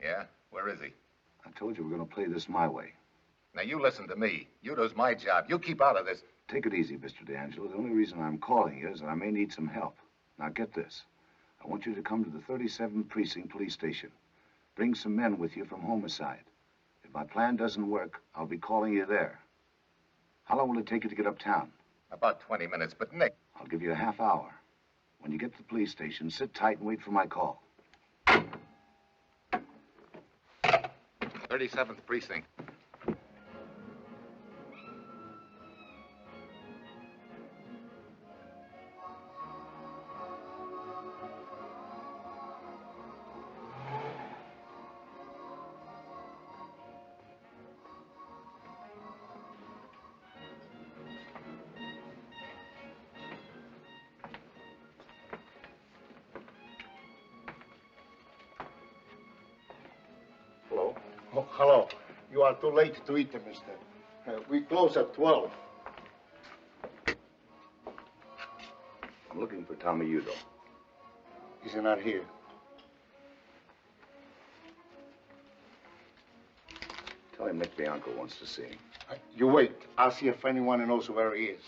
Yeah? Where is he? I told you we're going to play this my way. Now, you listen to me. Udo's my job. You keep out of this. Take it easy, Mr. D'Angelo. The only reason I'm calling you is that I may need some help. Now, get this. I want you to come to the 37th Precinct Police Station. Bring some men with you from homicide. If my plan doesn't work, I'll be calling you there. How long will it take you to get uptown? About 20 minutes, but Nick... I'll give you a half hour. When you get to the police station, sit tight and wait for my call. 37th Precinct. Hello? Oh, hello. You are too late to eat, mister. We close at 12. I'm looking for Tommy Udo. He's not here. Tell him Nick Bianco wants to see him. You wait. I'll see if anyone knows where he is.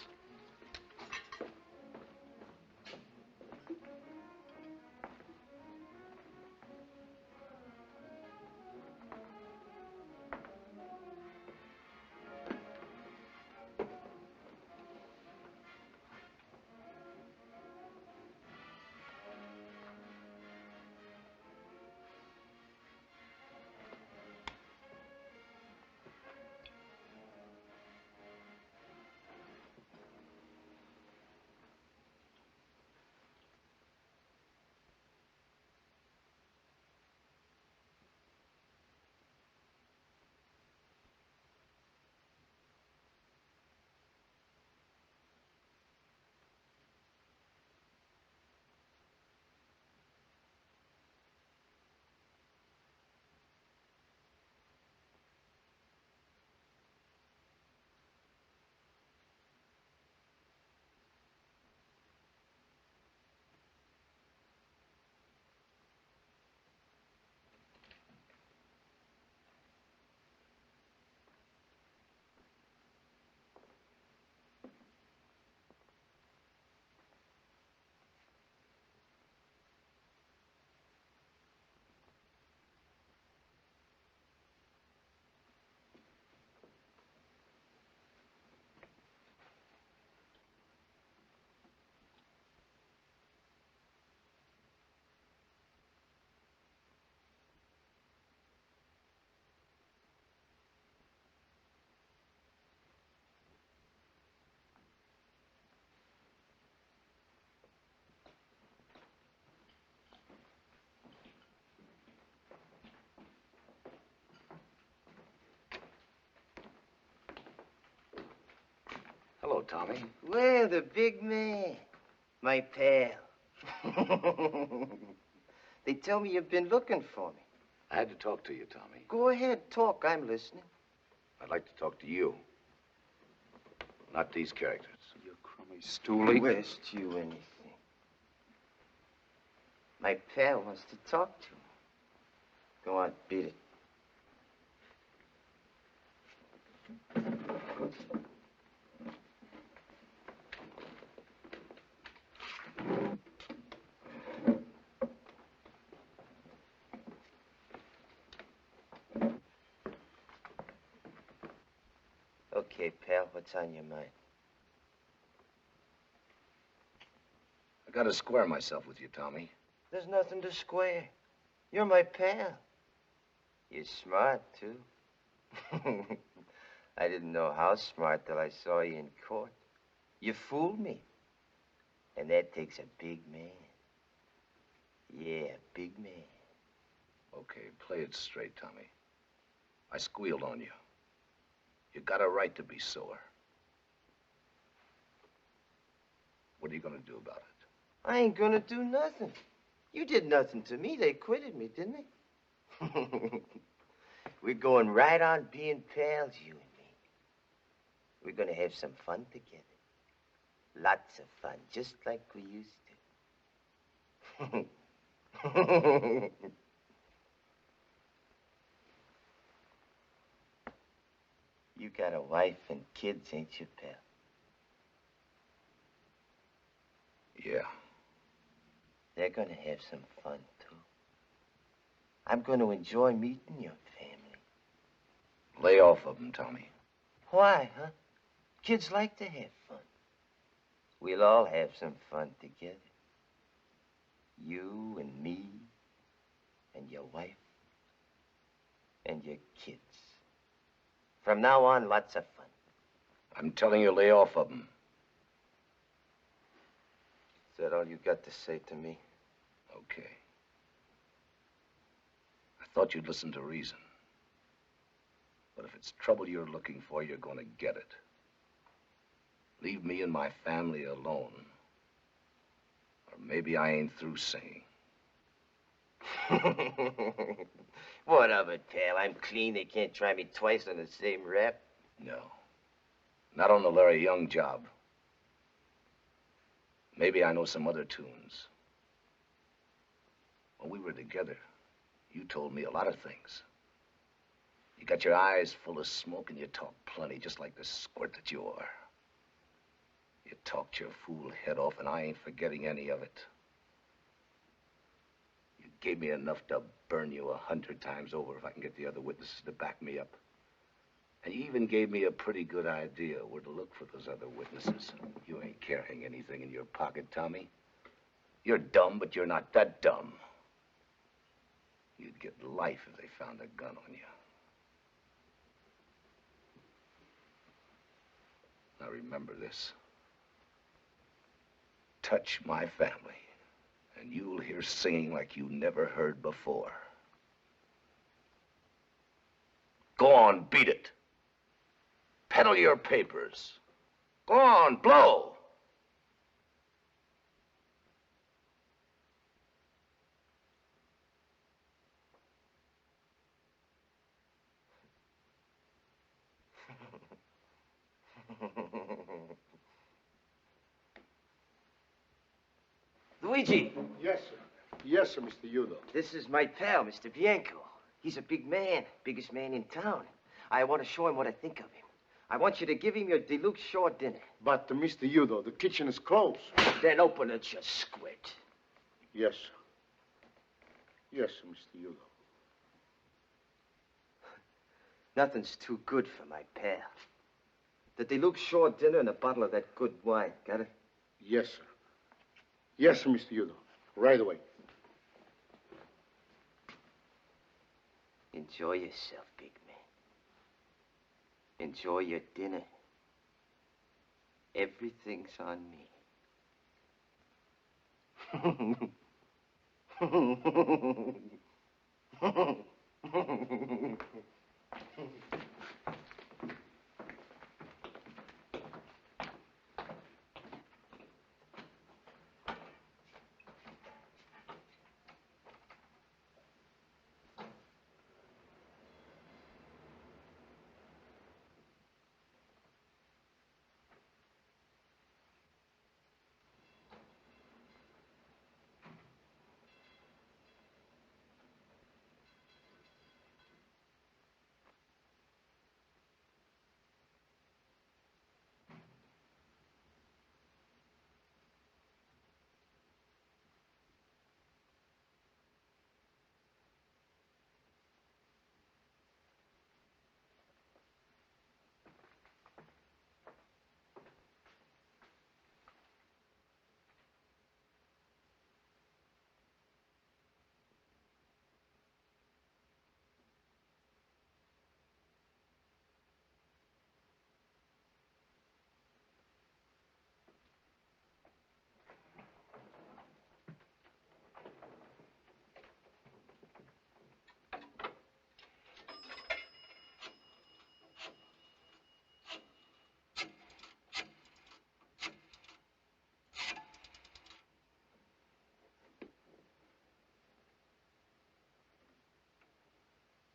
Hello, Tommy. Well, the big man. My pal. They tell me you've been looking for me. I had to talk to you, Tommy. Go ahead, talk. I'm listening. I'd like to talk to you. Not these characters. You crummy stoolie. West you anything. My pal wants to talk to me. Go on, beat it. Okay, pal, what's on your mind? I gotta square myself with you, Tommy. There's nothing to square. You're my pal. You're smart, too. I didn't know how smart till I saw you in court. You fooled me. And that takes a big man. Yeah, a big man. Okay, play it straight, Tommy. I squealed on you. You got a right to be sore. What are you gonna do about it? I ain't gonna do nothing. You did nothing to me. They acquitted me, didn't they? We're going right on being pals, you and me. We're gonna have some fun together. Lots of fun, just like we used to. You got a wife and kids, ain't you, pal? Yeah. They're gonna have some fun, too. I'm gonna enjoy meeting your family. Lay off of them, Tommy. Why, huh? Kids like to have fun. We'll all have some fun together. You and me, and your wife, and your kids. From now on, lots of fun. I'm telling you, lay off of them. Is that all you got to say to me? Okay. I thought you'd listen to reason. But if it's trouble you're looking for, you're gonna get it. Leave me and my family alone. Or maybe I ain't through singing. What of it, pal? I'm clean. They can't try me twice on the same rap. No. Not on the Larry Young job. Maybe I know some other tunes. When we were together, you told me a lot of things. You got your eyes full of smoke and you talk plenty, just like the squirt that you are. You talked your fool head off, and I ain't forgetting any of it. You gave me enough to burn you 100 times over if I can get the other witnesses to back me up. And you even gave me a pretty good idea where to look for those other witnesses. You ain't carrying anything in your pocket, Tommy. You're dumb, but you're not that dumb. You'd get life if they found a gun on you. Now remember this. Touch my family, and you'll hear singing like you never heard before. Go on, beat it. Peddle your papers. Go on, blow. Luigi. Yes, sir. Yes, sir, Mr. Udo. This is my pal, Mr. Bianco. He's a big man, biggest man in town. I want to show him what I think of him. I want you to give him your deluxe shore dinner. But, Mr. Udo, the kitchen is closed. Then open it, you squid. Yes, sir. Yes, sir, Mr. Udo. Nothing's too good for my pal. The deluxe shore dinner and a bottle of that good wine. Got it? Yes, sir. Yes, sir, Mr. Udo. Right away. Enjoy yourself, big man. Enjoy your dinner. Everything's on me.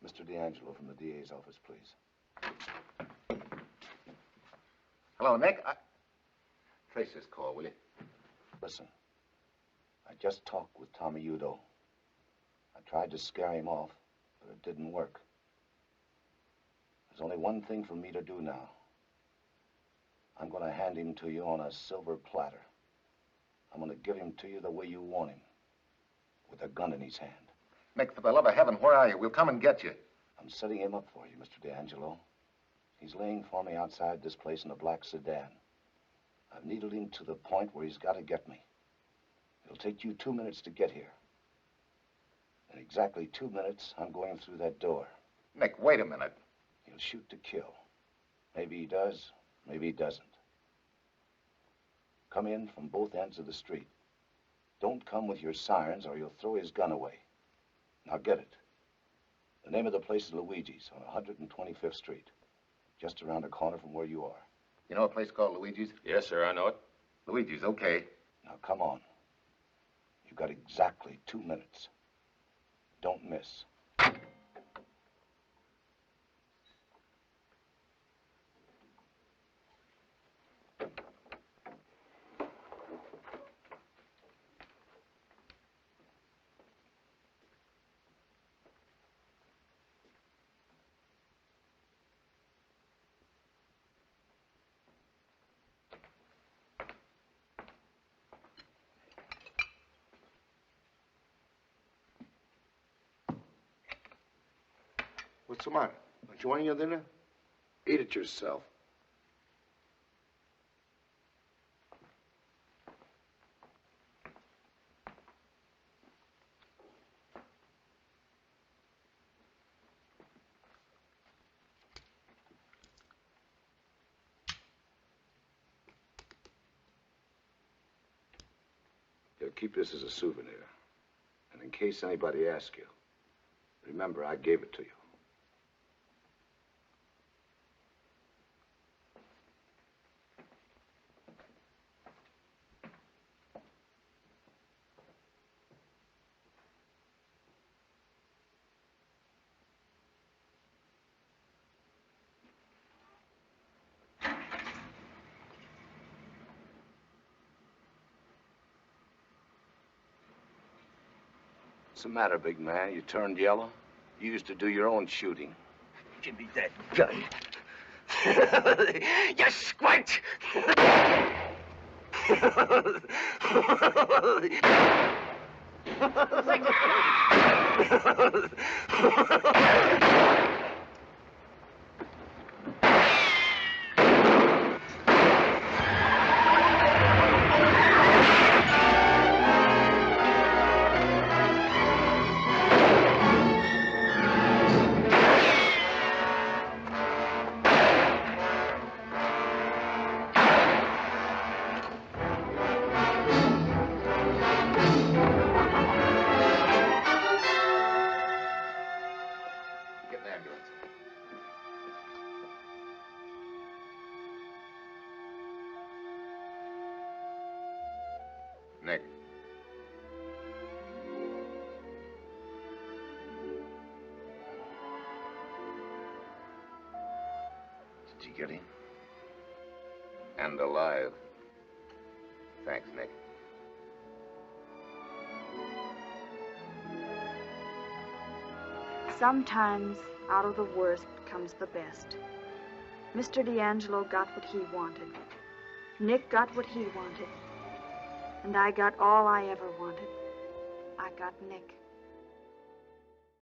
Mr. D'Angelo from the DA's office, please. Hello, Nick. trace this call, will you? Listen, I just talked with Tommy Udo. I tried to scare him off, but it didn't work. There's only one thing for me to do now. I'm going to hand him to you on a silver platter. I'm going to give him to you the way you want him, with a gun in his hand. Nick, for the love of heaven, where are you? We'll come and get you. I'm setting him up for you, Mr. D'Angelo. He's laying for me outside this place in a black sedan. I've needled him to the point where he's got to get me. It'll take you 2 minutes to get here. In exactly 2 minutes, I'm going through that door. Nick, wait a minute. He'll shoot to kill. Maybe he does, maybe he doesn't. Come in from both ends of the street. Don't come with your sirens or he'll throw his gun away. Now get it. The name of the place is Luigi's on 125th Street, just around the corner from where you are. You know a place called Luigi's? Yes, sir, I know it. Luigi's, okay. Now come on. You've got exactly 2 minutes. Don't miss. What's the matter? Don't you want your dinner? Eat it yourself. You'll keep this as a souvenir. And in case anybody asks you, remember I gave it to you. What's the matter, big man? You turned yellow? You used to do your own shooting. Give me that gun. You squint! Get an ambulance. Nick. Did you get him? And alive. Thanks, Nick. Sometimes, out of the worst comes the best. Mr. D'Angelo got what he wanted. Nick got what he wanted. And I got all I ever wanted. I got Nick.